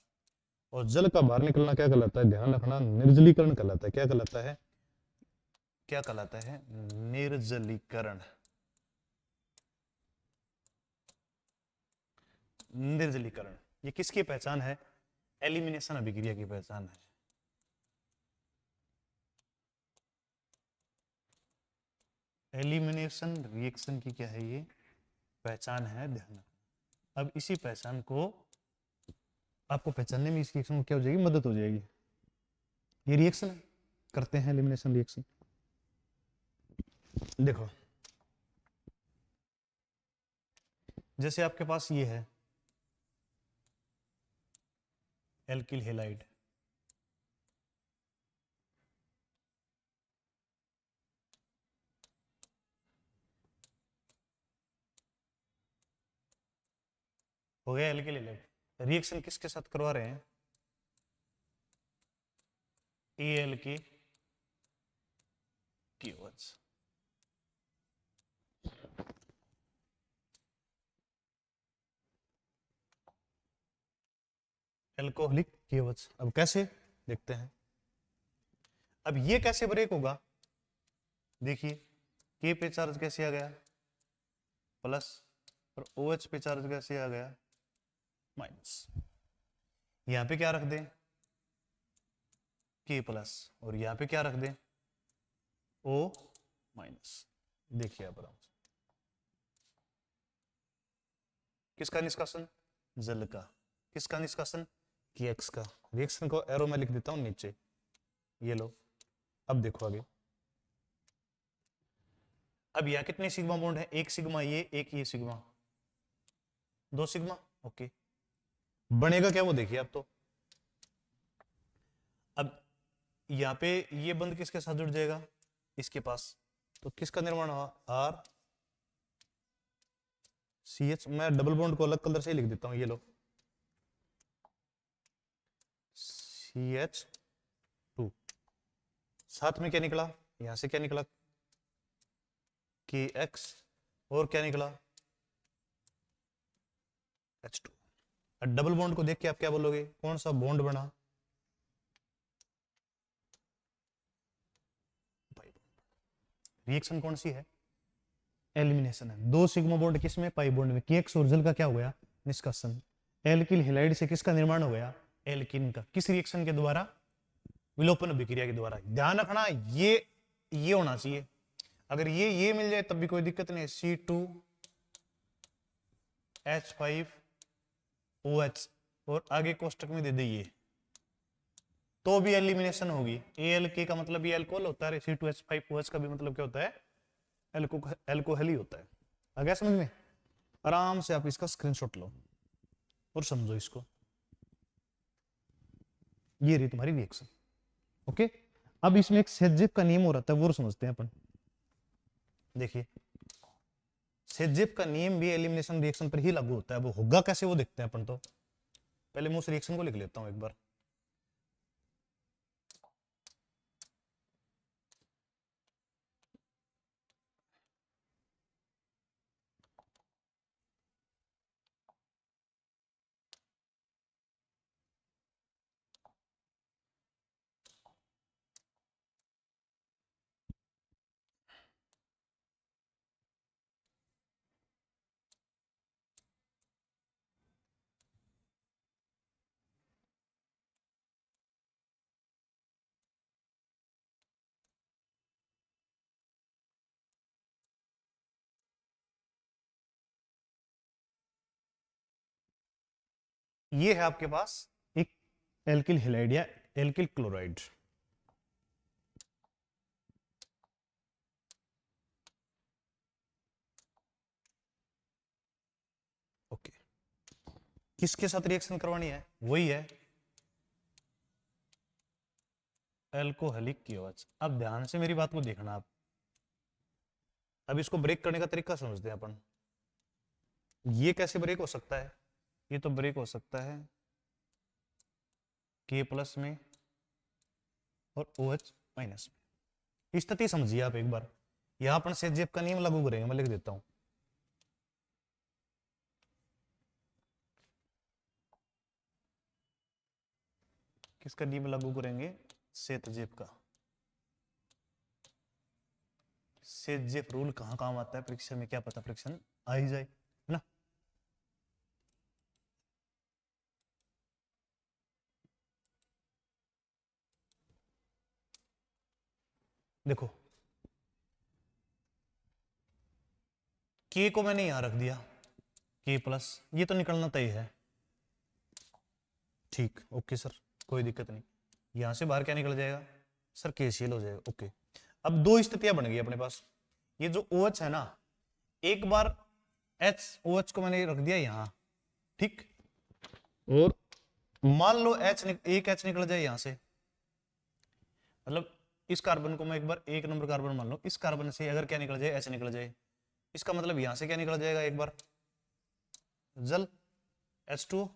और जल का बाहर निकलना क्या कहलाता है, ध्यान रखना, निर्जलीकरण कहलाता है। क्या कहलाता है, क्या कहलाता है, निर्जलीकरण। निर्जलीकरण ये किसकी पहचान है, एलिमिनेशन अभिक्रिया की पहचान है। एलिमिनेशन रिएक्शन की क्या है, ये पहचान है, ध्यान। अब इसी पहचान को आपको पहचानने में इस रिएक्शन को क्या हो जाएगी, मदद हो जाएगी। ये रिएक्शन करते हैं, एलिमिनेशन रिएक्शन। देखो जैसे आपके पास ये है एल्किल हेलाइड, हो गया एल्किल हेलाइड। रिएक्शन किसके साथ करवा रहे हैं, एल के KOH। Alcoholic KOH। अब कैसे, देखते हैं। अब ये कैसे ब्रेक होगा, देखिए, के पे चार्ज कैसे आ गया, प्लस, और OH पे चार्ज कैसे आ गया, माइनस। यहां पे क्या रख दें, के प्लस, और यहां पे क्या रख दें, O माइनस। देखिए आप आराम से, किसका निष्कासन, जल का। किसका निष्कासन, KX का। रिएक्शन को एरो में लिख देता हूं नीचे, ये लो। अब देखो आगे, अब यहां कितने सिग्मा बॉन्ड है, एक सिग्मा ये, एक ये सिग्मा, 2 सिग्मा, ओके। बनेगा क्या वो देखिए आप तो। अब यहाँ पे ये बंद किसके साथ जुड़ जाएगा, इसके पास, तो किसका निर्माण हुआ, RCH। मैं डबल बॉन्ड को अलग कलर से लिख देता हूं, ये लो, CH2। साथ में क्या निकला, यहां से क्या निकला, KX, और क्या निकला, H2। डबल बॉन्ड को देख के आप क्या बोलोगे, कौन सा बॉन्ड बना, रिएक्शन कौन सी है, एलिमिनेशन है। 2 सिग्मा बॉन्ड किसमें, पाई बॉन्ड में। KX और जल का क्या हो गया, निष्कासन। एल्किल हैलाइड से किसका निर्माण हो गया, एल्किन का। किस रिएक्शन के द्वारा, विलोपन अभिक्रिया के द्वारा। ध्यान रखना ये होना चाहिए, अगर ये मिल जाए तब भी कोई दिक्कत नहीं है, C2H5OH, और आगे कोष्टक में दे दे तो भी एलिमिनेशन होगी। ALK का मतलब ये अल्कोहल होता है, C2H5OH का भी मतलब क्या होता है, अल्कोहल ही होता है। आ गया समझ में, आराम से आप इसका स्क्रीनशॉट लो और समझो इसको। ये रही तुम्हारी रिएक्शन, ओके। अब इसमें एक सेजेप का नियम हो रहा था, वो समझते हैं अपन। देखिए, सेजेप का नियम भी एलिमिनेशन रिएक्शन पर ही लागू होता है। वो होगा कैसे वो देखते हैं अपन तो। पहले मैं उस रिएक्शन को लिख लेता हूं एक बार। ये है आपके पास एक एल्किल हैलाइड या एल्किल क्लोराइड। ओके, किसके साथ रिएक्शन करवानी है? वही है एल्कोहलिक की OH। अब ध्यान से मेरी बात को देखना आप। अब इसको ब्रेक करने का तरीका समझते हैं अपन। ये कैसे ब्रेक हो सकता है? ये तो ब्रेक हो सकता है K+ में और OH- में। स्थिति समझिए आप एक बार। यहां अपन सेजेब का नियम लागू करेंगे, मैं लिख देता हूं। किसका नियम लागू करेंगे? सेतजेब का। सेजेब रूल कहां काम आता है परीक्षा में, क्या पता परीक्षा आ ही जाए ना। देखो के को मैंने यहां रख दिया K+, ये तो निकलना तय है। ठीक, ओके सर, कोई दिक्कत नहीं। यहां से बाहर क्या निकल जाएगा सर? KCl हो जाएगा। ओके, अब दो स्थितियां बन गई अपने पास। ये जो OH है ना, एक बार OH को मैंने रख दिया यहां, ठीक, और मान लो एक H निकल जाए यहां से, मतलब इस कार्बन को मैं एक बार 1 नंबर कार्बन मान लो, इस कार्बन से अगर क्या निकल जाए, H निकल जाए, इसका मतलब यहां से क्या निकल जाएगा एक बार? जल, H2O,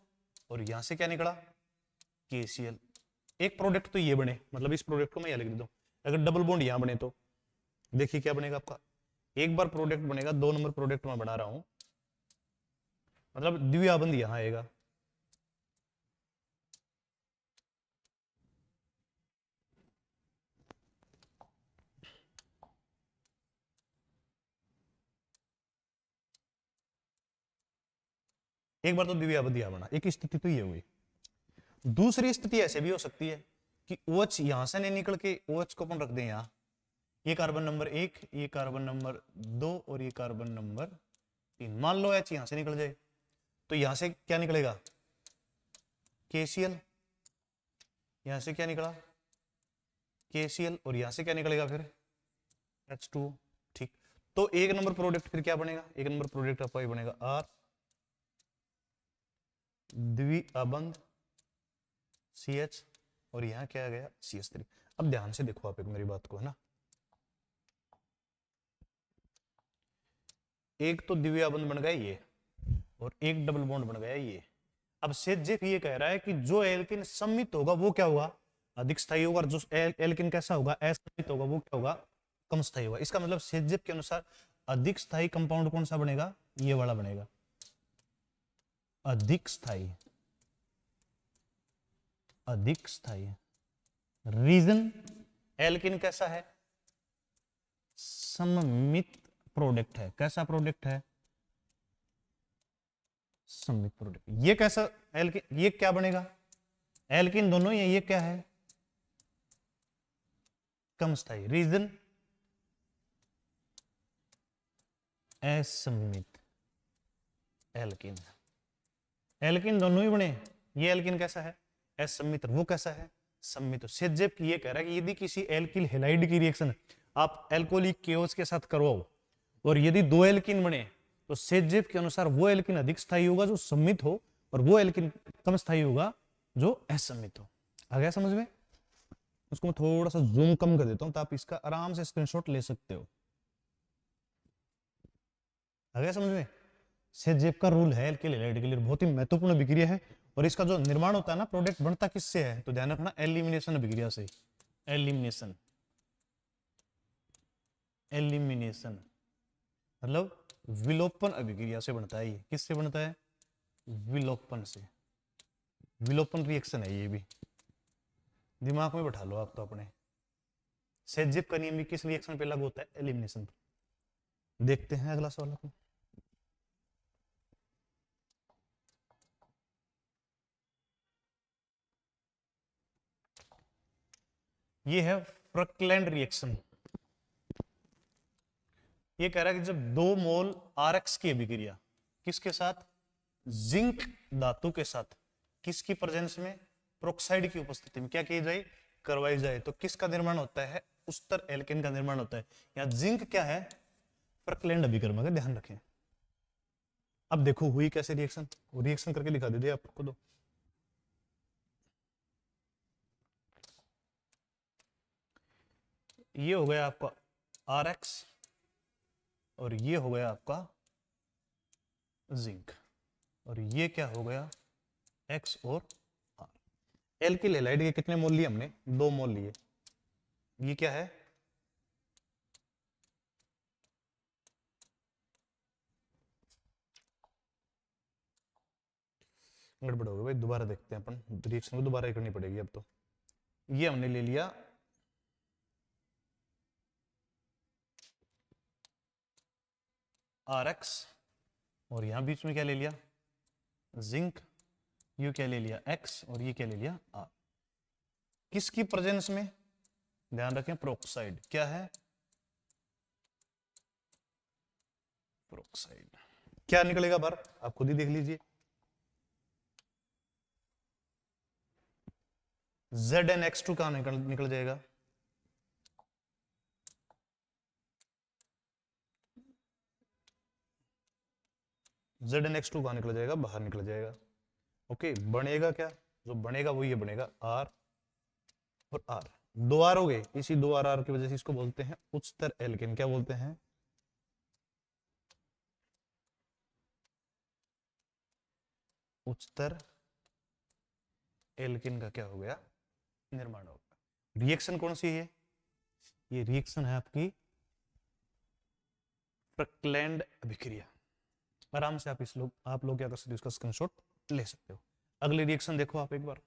और यहां से क्या निकला? KCl। एक प्रोडक्ट तो ये बने, मतलब इस प्रोडक्ट को मैं यहां लिख देता हूं। अगर डबल बॉन्ड यहां बने तो देखिए क्या बनेगा आपका। एक बार प्रोडक्ट बनेगा, 2 नंबर प्रोडक्ट मैं बना रहा हूं, मतलब द्विआबंध यहां आएगा। एक बार तो द्विआबंध यहां बना, एक स्थिति तो ये हुई। दूसरी स्थिति ऐसे भी हो सकती है कि OH यहां से नहीं निकल के OH को अपन रख दें यहां, ये कार्बन नंबर 1, ये कार्बन नंबर 2 और ये कार्बन नंबर 3, मान लो H यहां से निकल जाए, तो यहां से क्या निकलेगा? KCl। यहां से क्या निकला? KCl, और यहां से क्या निकलेगा फिर? H2O। ठीक, तो 1 नंबर प्रोडक्ट फिर क्या बनेगा? 1 नंबर प्रोडक्ट आपका ये बनेगा R, द्विआबंध CH, और यहां क्या आ गया? CH3। अब ध्यान से देखो आप एक मेरी बात को, है ना। एक तो द्विआबंध बन गया ये, और एक डबल बॉन्ड बन गया ये। अब सेजेफ ये कह रहा है कि जो एल्किन सम्मित होगा वो क्या होगा? अधिक स्थायी होगा, और जो एल्किन कैसा होगा? असम्मित होगा, वो क्या होगा? कम स्थायी होगा। इसका मतलब सेजेफ के अनुसार अधिक स्थायी कंपाउंड कौन सा बनेगा? ये वाला बनेगा, अधिक स्थायी। अधिक स्थायी रीजन, एल्किन कैसा है? सममित प्रोडक्ट है। कैसा प्रोडक्ट है? सममित प्रोडक्ट। ये कैसा एल्किन, ये क्या बनेगा? एल्किन दोनों ही है, ये क्या है? कम स्थायी। रीजन असममित एल्किन। एल्किन दोनों ही बने, ये एल्किन कैसा है? असममित, वो कैसा है? सम्मित। सेजेब ये कह रहा है कि यदि किसी एल्किल हैलाइड की रिएक्शन आप एल्कोहलिक केओस के साथ करवाओ, और यदि दो एल्किन बने, तो सेजेब के अनुसार वो एल्किन अधिक स्थायी होगा जो सम्मित हो, और वो एल्किन कम स्थायी होगा जो असम्मित हो। आ गया समझ में? उसको मैं थोड़ा सा जूम कम कर देता हूं, तो आप इसका आराम से स्क्रीनशॉट ले सकते हो। आ गया समझ में? सेजेब का रूल है एल्किल हैलाइड के लिए, बहुत ही महत्वपूर्ण अभिक्रिया है। और इसका जो निर्माण होता है ना, प्रोडक्ट बनता किससे है? तो ध्यान रखना, एलिमिनेशन अभिक्रिया से। एलिमिनेशन, एलिमिनेशन मतलब विलोपन अभिक्रिया से बनता है। ये किससे बनता है? विलोपन से। विलोपन रिएक्शन है ये भी, दिमाग में बैठा लो आप तो अपने। सेजेब का नियम भी किस रिएक्शन पे लागू होता है? एलिमिनेशन पे। देखते हैं अगला सवाल अपना। ये है फ्रकलैंड रिएक्शन। ये कह रहा है कि जब 2 मोल RX की अभिक्रिया किसके साथ? जिंक धातु के साथ किसकी प्रेजेंस में, प्रोक्साइड की उपस्थिति में क्या की जाए, करवाई जाए तो किसका निर्माण होता है, उस्तर एल्केन का निर्माण होता है। यहाँ जिंक क्या है, फ्रकलैंड अभिकर्मक का ध्यान रखें। अब देखो हुई कैसे रिएक्शन, रिएक्शन करके दिखा दीजिए आपको दो। ये हो गया आपका RX और ये हो गया आपका जिंक, और ये क्या हो गया X और R। एल्किल हैलाइड के कितने मोल लिए हमने, 2 मोल लिए। ये क्या है, गड़बड़ हो गई भाई, दोबारा देखते हैं अपन, रिएक्शन को दोबारा ही करनी पड़ेगी अब तो। ये हमने ले लिया RX और यहां बीच में क्या ले लिया, जिंक। ये क्या ले लिया X और ये क्या ले लिया R। किसकी प्रेजेंस में, ध्यान रखें प्रोक्साइड, क्या है प्रोक्साइड। क्या निकलेगा बाहर, आप खुद ही देख लीजिए। ZnX2 कहां निकल जाएगा, ZnX2 कहां निकल जाएगा, बाहर निकल जाएगा। ओके, बनेगा क्या, जो बनेगा वो ये बनेगा R और R, 2 R हो गए। इसी 2 R की वजह से इसको बोलते हैं उच्चतर एल्केन। क्या बोलते हैं, उच्चतर एल्केन का क्या हो गया, निर्माण होगा। रिएक्शन कौन सी है, ये रिएक्शन है आपकी फ्रकलैंड अभिक्रिया। आराम से आप लोग क्या कर सकते हो, इसका स्क्रीनशॉट ले सकते हो। अगली रिएक्शन देखो आप एक बार,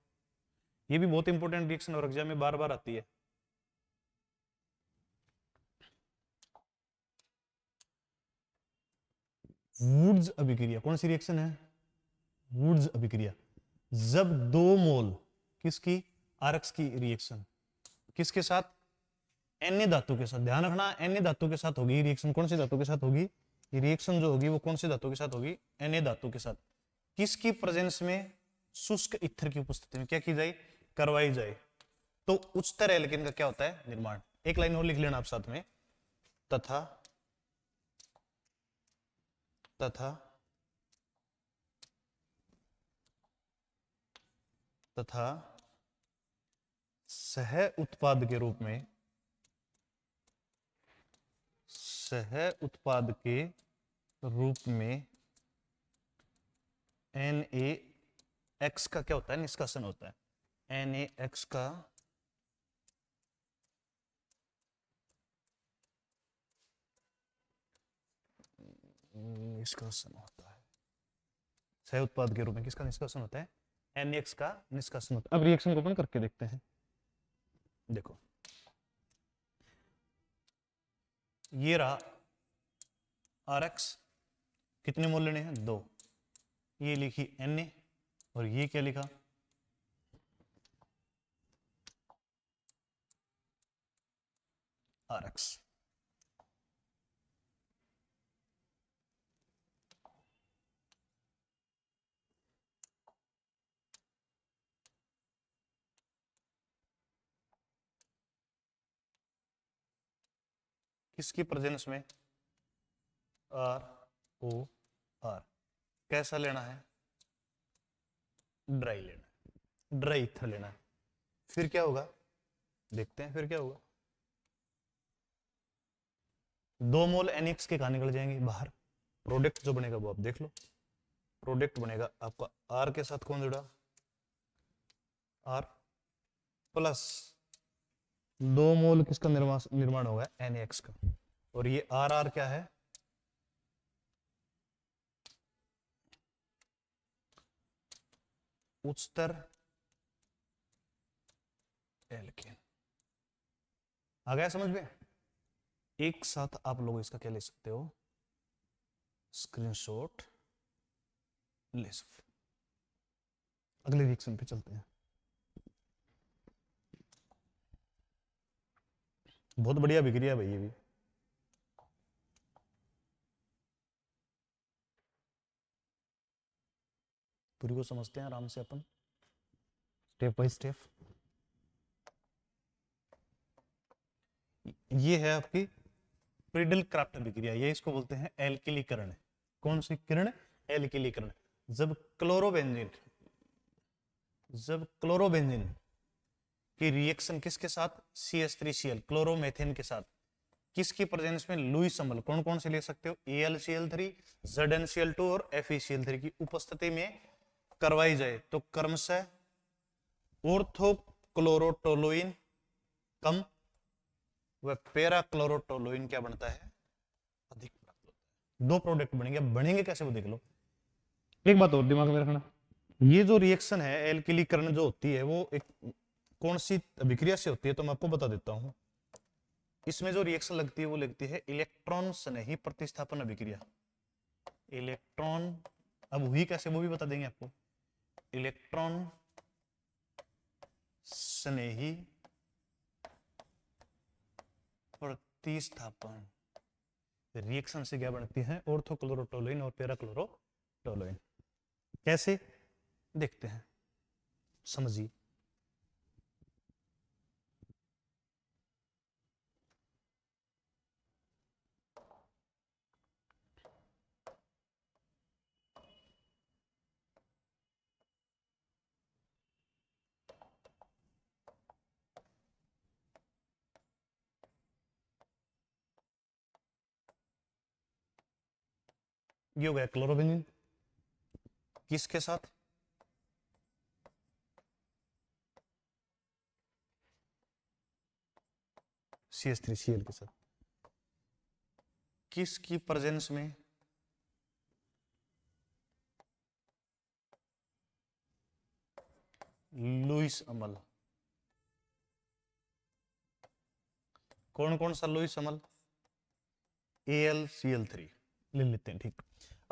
ये भी बहुत इंपॉर्टेंट रिएक्शन और एग्जाम में बार बार आती है। वुड्स अभिक्रिया, कौन सी रिएक्शन है, वुड्स अभिक्रिया। जब 2 मोल किसकी, आरक्स की रिएक्शन किसके साथ, Na धातु के साथ। ध्यान रखना Na धातु के साथ होगी रिएक्शन, कौन सी धातु के साथ होगी, ये रिएक्शन जो होगी वो कौन सी धातु के साथ होगी, Na धातु के साथ। किसकी प्रेजेंस में, शुष्क ईथर की उपस्थिति में क्या की जाए, करवाई जाए तो उच्चतर एल्केन का क्या होता है, निर्माण। एक लाइन और लिख लेना आप साथ में, तथा तथा तथा सह उत्पाद के रूप में, सह उत्पाद के रूप में NaX का क्या होता है, निष्कासन होता है। NaX का निष्कासन होता है, सह उत्पाद के रूप में किसका निष्कासन होता है, NaX का निष्कासन होता है। अब रिएक्शन को अपन करके देखते हैं। देखो ये रहा RX, कितने मोल लेने हैं, 2। ये लिखी Na और ये क्या लिखा RX। किसकी प्रेजेंस में, ROR। कैसा लेना है, ड्राई लेना है, ड्राई ईथर लेना है। फिर क्या होगा, देखते हैं फिर क्या होगा। 2 मोल NX के कहा निकल जाएंगे बाहर। प्रोडक्ट जो बनेगा वो आप देख लो, प्रोडक्ट बनेगा आपका R के साथ कौन जुड़ा, R प्लस 2 मोल किसका निर्माण होगा, NaX का। और ये RR क्या है, उच्चतर एल्केन। आ गया समझ में। एक साथ आप लोग इसका क्या ले सकते हो, स्क्रीनशॉट ले सकते हो। अगले रिएक्शन पे चलते हैं। बहुत बढ़िया अभिक्रिया है भाई ये भी। पूरी को समझते हैं आराम से अपन। Step by step. ये है आपकी प्रिडल क्राफ्ट अभिक्रिया, ये इसको बोलते हैं एल्किलीकरण। कौन सी किरण? एल्किलीकरण। जब क्लोरोबेंजीन की रिएक्शन किसके साथ? CH3Cl क्लोरोमेथेन के साथ, किसकी प्रेजेंस में? लुईस अम्ल। कौन कौन से ले सकते हो? AlCl3, ZnCl2 और FeCl3 की उपस्थिति में करवाई जाए तो क्रमशः ऑर्थोक्लोरोटोलुइन कम व पैराक्लोरोटोलुइन क्या बनता है? अधिक प्राप्त होता है। दो प्रोडक्ट बनेंगे। बनेंगे कैसे वो देख लो। एक बात और दिमाग में रखना, ये जो रिएक्शन है एल्किलीकरण जो होती है वो एक कौन सी अभिक्रिया से होती है तो मैं आपको बता देता हूं। इसमें जो रिएक्शन लगती है वो लगती है इलेक्ट्रॉन स्नेही प्रतिस्थापन अभिक्रिया। इलेक्ट्रॉन, अब हुई कैसे वो भी बता देंगे आपको। इलेक्ट्रॉन स्नेही प्रतिस्थापन रिएक्शन से क्या बनती है? ऑर्थोक्लोरोटोलुइन और पैराक्लोरोटोलुइन। कैसे देखते हैं, समझिए। ये हो गया क्लोरोबेंजीन, किसके साथ? CH3Cl के साथ। किसकी प्रेजेंस में? लुईस अम्ल। कौन कौन सा लुईस अम्ल? AlCl3 ले लेते हैं, ठीक।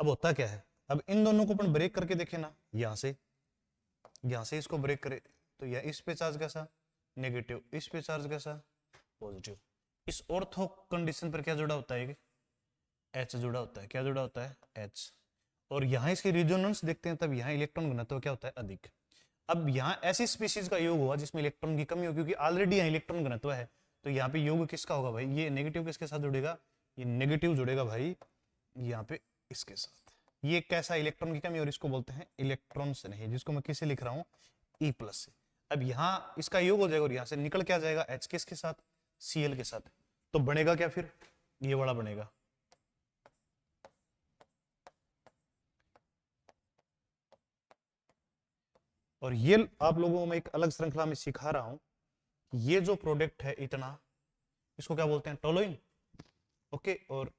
अब होता क्या है, अब इन दोनों को अपन ब्रेक करके देखें ना, यहां से इसको ब्रेक करे तो यह इस पे चार्ज कैसा? नेगेटिव। इस पे चार्ज कैसा? पॉजिटिव। इस ऑर्थो कंडीशन पर क्या जुड़ा होता है? H जुड़ा होता है। क्या जुड़ा होता है? H। और यहां इसके रिजोनेंस देखते हैं तब यहां इलेक्ट्रॉन घनत्व क्या होता है? अधिक। अब यहां ऐसी स्पीशीज का योग हुआ जिसमें इलेक्ट्रॉन की कमी हो, क्योंकि ऑलरेडी यहां इलेक्ट्रॉन घनत्व है, तो यहाँ पे योग किसका होगा भाई? ये नेगेटिव किसके साथ जुड़ेगा? ये नेगेटिव जुड़ेगा भाई यहाँ पे इसके साथ। ये कैसा? इलेक्ट्रॉन की कमी, और इसको बोलते हैं इलेक्ट्रॉन से नहीं, जिसको मैं किससे लिख रहा हूँ? E+ से। अब यहाँ इसका योग हो जाएगा और यहाँ से निकल क्या जाएगा? H किसके साथ? Cl के साथ। तो बनेगा क्या फिर? ये वाला बनेगा। और ये आप लोगों को मैं एक अलग श्रृंखला में सिखा रहा हूं, ये जो प्रोडक्ट है इतना, इसको क्या बोलते हैं? टोलुइन। ओके, और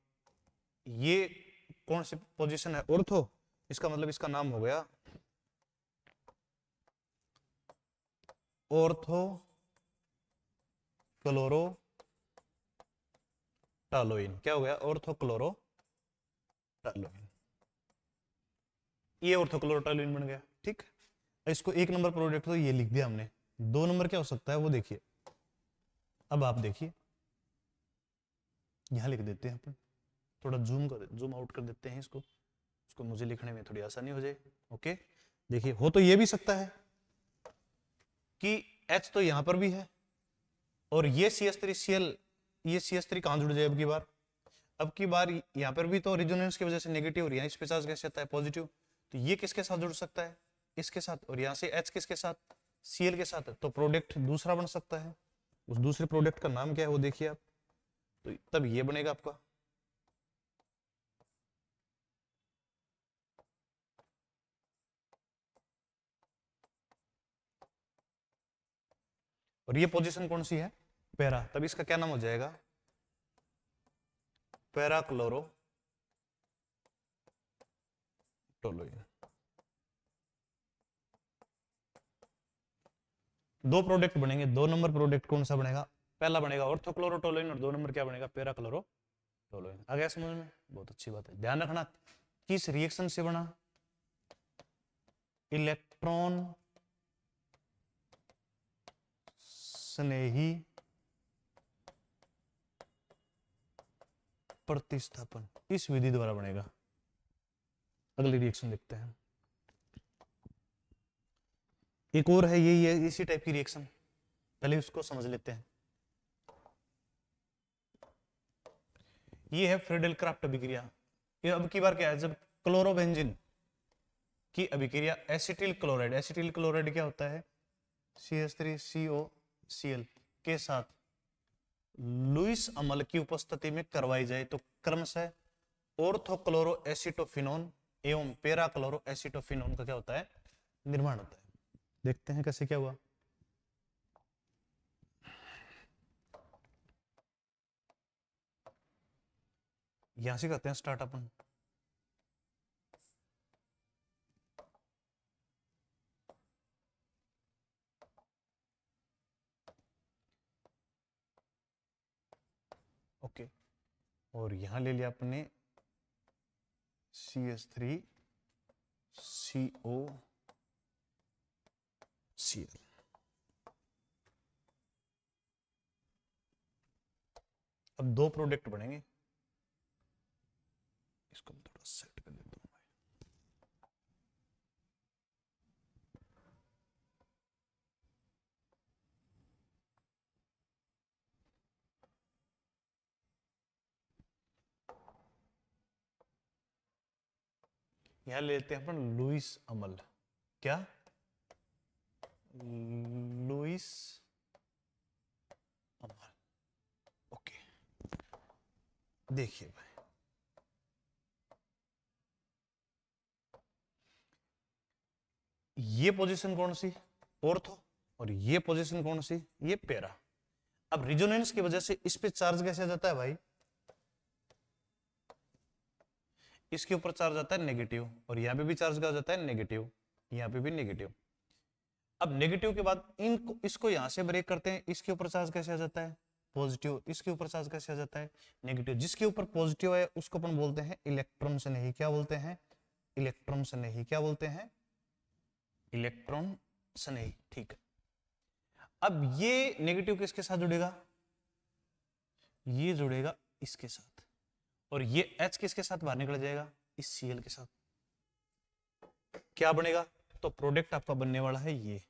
ये कौन सी पोजीशन है? ऑर्थो। इसका मतलब इसका नाम हो गया ऑर्थो क्लोरो टोलुइन। क्या हो गया? Ortho chloro toluene. ये ऑर्थो क्लोरो टोलुइन बन गया, ठीक। इसको एक नंबर प्रोडक्ट तो ये लिख दिया हमने। दो नंबर क्या हो सकता है वो देखिए। अब आप देखिए, यहां लिख देते हैं अपन, थोड़ा जूम आउट कर देते हैं इसको मुझे लिखने में थोड़ी आसानी हो जाए। ओके, देखिए, हो तो ये भी सकता है कि H तो यहां पर भी है और ये CH3Cl, ये CH3 कहां जुड़ जाए? अब की बार यहां पर भी तो रिजोनेंस की वजह से नेगेटिव, और यहाँ इस पे चार्ज कैसे आता है? पॉजिटिव। तो ये किसके साथ जुड़ सकता है? इसके साथ। और यहाँ से H किसके साथ? Cl के साथ है, तो प्रोडक्ट दूसरा बन सकता है। उस दूसरे प्रोडक्ट का नाम क्या है वो देखिए आप, तो तब ये बनेगा आपका। और ये पोजीशन कौन सी है? पैरा। तब इसका क्या नाम हो जाएगा? Parachloro toluene. दो प्रोडक्ट बनेंगे। दो नंबर प्रोडक्ट कौन सा बनेगा? पहला बनेगा ऑर्थोक्लोरोटोलुइन और दो नंबर क्या बनेगा? पैराक्लोरोटोलुइन। आ गया समझ में? बहुत अच्छी बात है। ध्यान रखना किस रिएक्शन से बना? इलेक्ट्रॉन स्नेही प्रतिस्थापन, इस विधि द्वारा बनेगा। अगली रिएक्शन देखते हैं। एक और है, यही है, इसी टाइप की रिएक्शन, पहले उसको समझ लेते हैं। ये है फ्रीडल क्राफ्ट अभिक्रिया। ये अब की बार क्या है, जब क्लोरोबेंजीन की अभिक्रिया एसिटिल क्लोराइड, एसिटिल क्लोराइड क्या होता है, CH3COCl के साथ लुईस अम्ल की उपस्थिति में करवाई जाए तो क्रमशः ऑर्थोक्लोरो एसिटोफिनोन एवं पेराक्लोरो एसिटोफिनोन का क्या होता है, निर्माण होता है। देखते हैं कैसे क्या हुआ। यहां से करते हैं स्टार्ट अपन। ओके, और यहां ले लिया अपने CH3COCl। अब दो प्रोडक्ट बनेंगे, इसको मैं थोड़ा सेट कर देता हूँ। यहां लेते हैं अपन लुईस अम्ल, क्या, लुईस अम्ल। ओके, देखिए भाई, ये पोजीशन कौन सी, ऑर्थो, और ये पोजीशन कौन सी, ये पेरा। अब रिजोनेंस की वजह से इस पे चार्ज कैसे आ जाता है भाई, इसके ऊपर चार्ज आता है नेगेटिव, और यहां पे भी चार्ज क्या हो जाता है, नेगेटिव, यहां पे भी नेगेटिव। अब नेगेटिव के बाद इनको, इसको यहां से ब्रेक करते हैं, इसके ऊपर चार्ज कैसे आ जाता है, पॉजिटिव, इसके ऊपर चार्ज कैसे आ जाता है, नेगेटिव। जिसके ऊपर पॉजिटिव है उसको अपन बोलते हैं इलेक्ट्रॉन से नहीं, क्या बोलते हैं, इलेक्ट्रॉन से नहीं, क्या बोलते हैं, इलेक्ट्रॉन से नहीं, ठीक है। अब ये नेगेटिव किसके साथ जुड़ेगा, ये जुड़ेगा इसके साथ, और ये H किसके साथ बाहर निकल जाएगा, इस Cl के साथ। क्या बनेगा, तो प्रोडक्ट आपका बनने वाला है ये,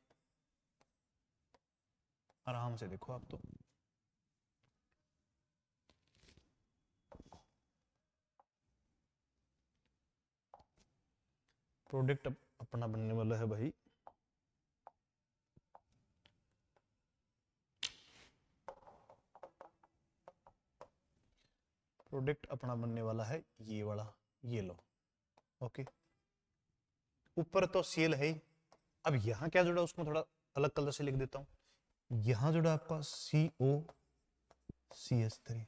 आराम से देखो आप तो, प्रोडक्ट अपना बनने वाला है भाई प्रोडक्ट अपना बनने वाला है ये वाला, ये लो। ओके, ऊपर तो Cl है ही। अब यहां क्या जुड़ा उसको थोड़ा अलग कलर से लिख देता हूं। यहां जुड़ा आपका COCH3,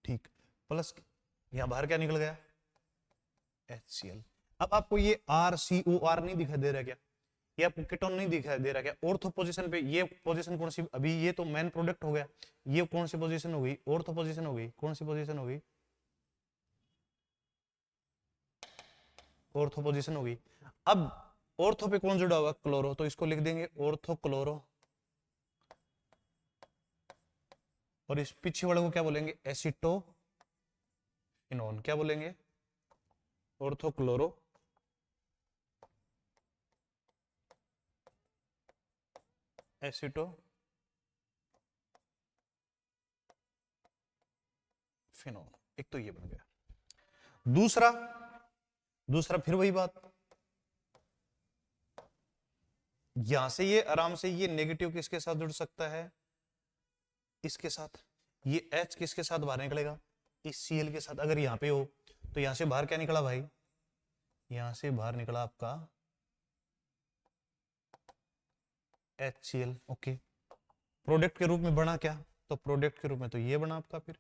ठीक, प्लस यहां बाहर क्या निकल गया, HCl। अब आपको ये RCOR नहीं दिखाई दे रहा क्या, ये आपको कीटोन नहीं दिखाई दे रहा क्या, ऑर्थो पोजीशन पे, ये पोजीशन कौन सी, अभी ये तो मेन प्रोडक्ट हो गया, ये कौन सी पोजीशन हो गई, ऑर्थो पोजीशन हो गई, कौन सी पोजीशन हो गई, ऑर्थो पोजीशन हो गई। अब ऑर्थो पे कौन जुड़ा होगा, क्लोरो, तो इसको लिख देंगे ऑर्थो क्लोरो, और इस पीछे वाले को क्या बोलेंगे, एसिटोफिनोन, क्या बोलेंगे, ऑर्थो क्लोरो एसिटोफिनोन। एक तो ये बन गया। दूसरा, दूसरा फिर वही बात, यहां से ये आराम से ये नेगेटिव किसके साथ जुड़ सकता है, इसके साथ। ये H किसके साथ बाहर निकलेगा, इस Cl के साथ। अगर यहां पे हो तो यहां से बाहर क्या निकला भाई, यहां से बाहर निकला आपका HCl। ओके, प्रोडक्ट के रूप में बना क्या, तो प्रोडक्ट के रूप में तो ये बना आपका फिर,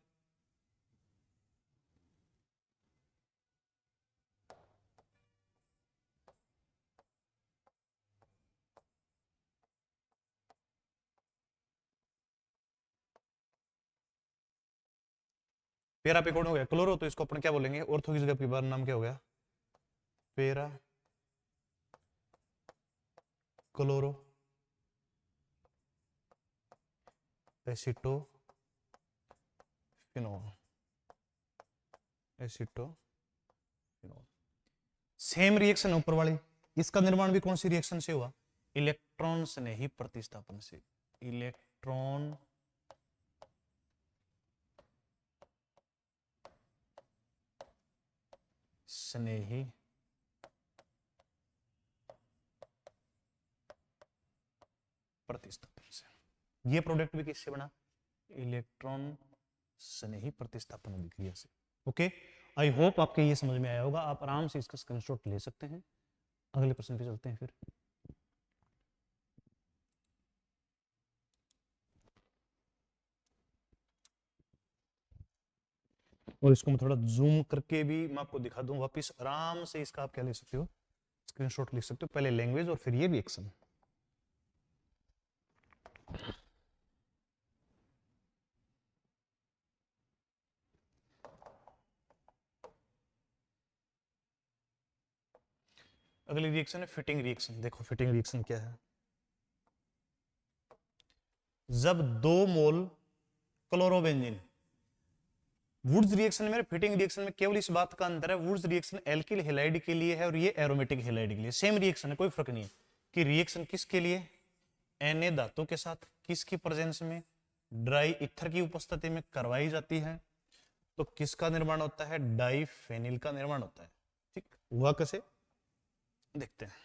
पेरा पे कौन हो गया, क्लोरो, तो इसको अपन क्या बोलेंगे, ऑर्थो की जगह पे बार नाम क्या हो गया, पेरा chloro acetophenone, acetophenone. Same reaction ऊपर वाली, इसका निर्माण भी कौन सी रिएक्शन से हुआ, इलेक्ट्रॉन स्नेही प्रतिस्थापन से, इलेक्ट्रॉन स्नेही प्रतिस्थापन से। ये प्रोडक्ट भी किससे बना? इलेक्ट्रॉन स्नेही प्रतिस्थापन अभिक्रिया से। ओके, आई होप आपके ये समझ में आया होगा। आप आराम से इसका स्क्रीनशॉट ले सकते हैं। अगले प्रश्न पे चलते हैं फिर। और इसको मैं थोड़ा जूम करके भी मैं आपको दिखा दूं वापिस। आराम से इसका आप क्या ले सकते हो, स्क्रीनशॉट लिख सकते हो। पहले लैंग्वेज और फिर ये रिएक्शन। अगली रिएक्शन है फिटिंग रिएक्शन। देखो फिटिंग रिएक्शन क्या है। जब 2 मोल क्लोरोबेंजीन, वुड्स रिएक्शन में फिटिंग रिएक्शन में केवल इस बात का अंतर है, वुड्स रिएक्शन एल्किल हैलाइड के लिए है और ये एरोमेटिक हैलाइड के लिए। सेम रिएक्शन है, कोई फर्क नहीं है कि रिएक्शन किसके लिए, Na धातु के साथ किसकी प्रेजेंस में, ड्राई ईथर की उपस्थिति में करवाई जाती है। तो किसका निर्माण होता है? डाइफेनिल का निर्माण होता है। ठीक, हुआ कैसे देखते हैं।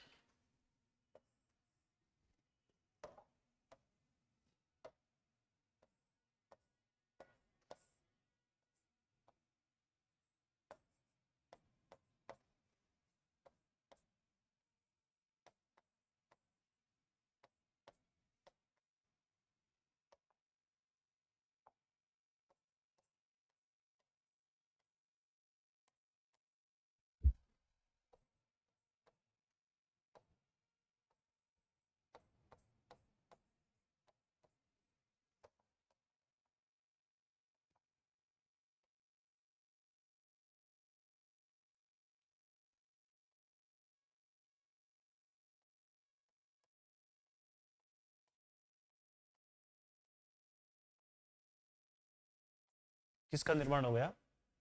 किसका निर्माण हो गया?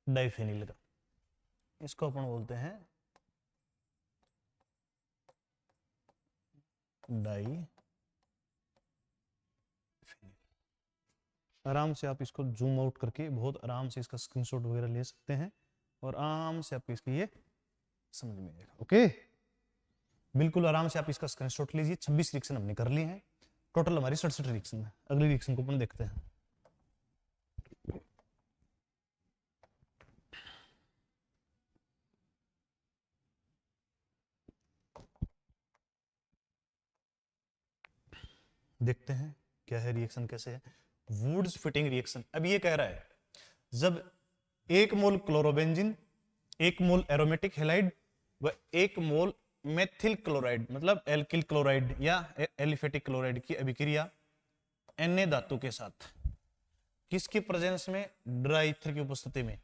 डाइफेनिल का। इसको अपन बोलते हैं डाइफेनिल। आराम से आप इसको जूम आउट करके बहुत आराम से इसका स्क्रीनशॉट वगैरह ले सकते हैं और आराम से आपको इसकी ये समझ में आएगा। ओके, बिल्कुल आराम से आप इसका स्क्रीनशॉट लीजिए। 26 रिएक्शन हमने कर लिए हैं, टोटल हमारी 67 रिएक्शन है। अगली रिएक्शन को अपन देखते हैं। देखते हैं क्या है रिएक्शन, कैसे है वुड्स फिटिंग रिएक्शन। अब ये कह रहा है जब 1 मोल क्लोरोबेंजीन, 1 मोल एरोमेटिक हैलाइड व 1 मोल मेथिल क्लोराइड मतलब एल्किल क्लोराइड या एलिफेटिक क्लोराइड की अभिक्रिया Na धातु के साथ किसकी प्रेजेंस में, ड्राई ईथर की उपस्थिति में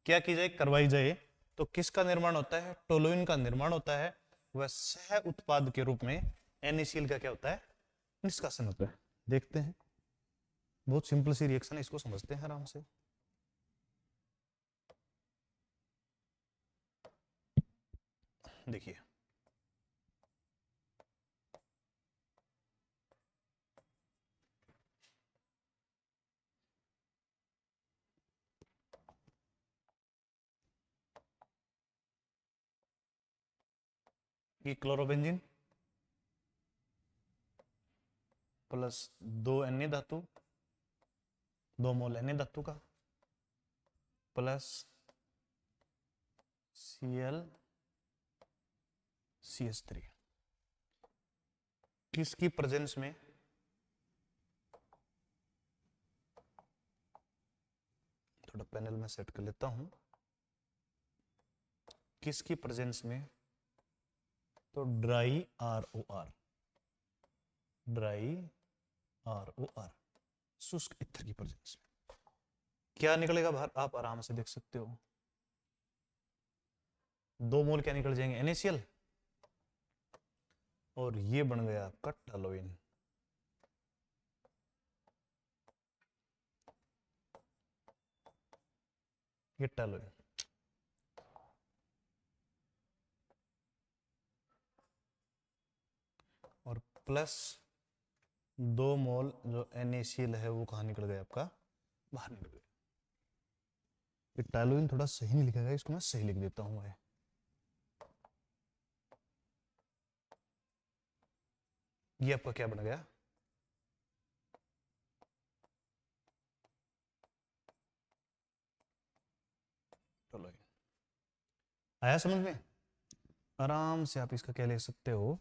क्या की जाए, करवाई जाए, तो किसका निर्माण होता है? टोलुइन का निर्माण होता है। वह सह उत्पाद के रूप में NaCl का क्या होता है? निष्कासन होता है। देखते हैं, बहुत सिंपल सी रिएक्शन है, इसको समझते हैं आराम से। देखिए ये क्लोरोबेंजीन प्लस 2 Na धातु, 2 मोल Na धातु का प्लस Cl CH3 किसकी प्रेजेंस में, थोड़ा पैनल में सेट कर लेता हूं, किसकी प्रेजेंस में, तो ड्राई ROR, ड्राई ROR शुष्क ईथर की प्रेजेंस में क्या निकलेगा बाहर, आप आराम से देख सकते हो। 2 मोल क्या निकल जाएंगे, NaCl, और ये बन गया आपका टोलुइन। ये टोलुइन और प्लस 2 मोल जो NaCl है वो कहाँ निकल गया आपका, बाहर निकल गया। ये टाइलोइन थोड़ा सही नहीं लिखा गया, इसको मैं सही लिख देता हूँ। ये आपका क्या बन गया, टोलुइन। आया समझ में? आराम से आप इसका क्या ले सकते हो,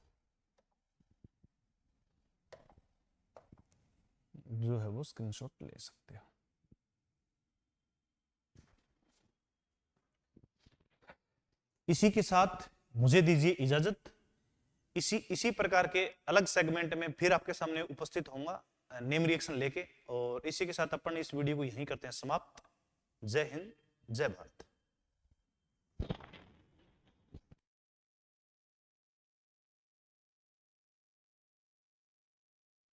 जो है वो स्क्रीनशॉट ले सकते हो। इसी के साथ मुझे दीजिए इजाजत। इसी प्रकार के अलग सेगमेंट में फिर आपके सामने उपस्थित होऊंगा नेम रिएक्शन लेके, और इसी के साथ अपन इस वीडियो को यहीं करते हैं समाप्त। जय हिंद, जय भारत।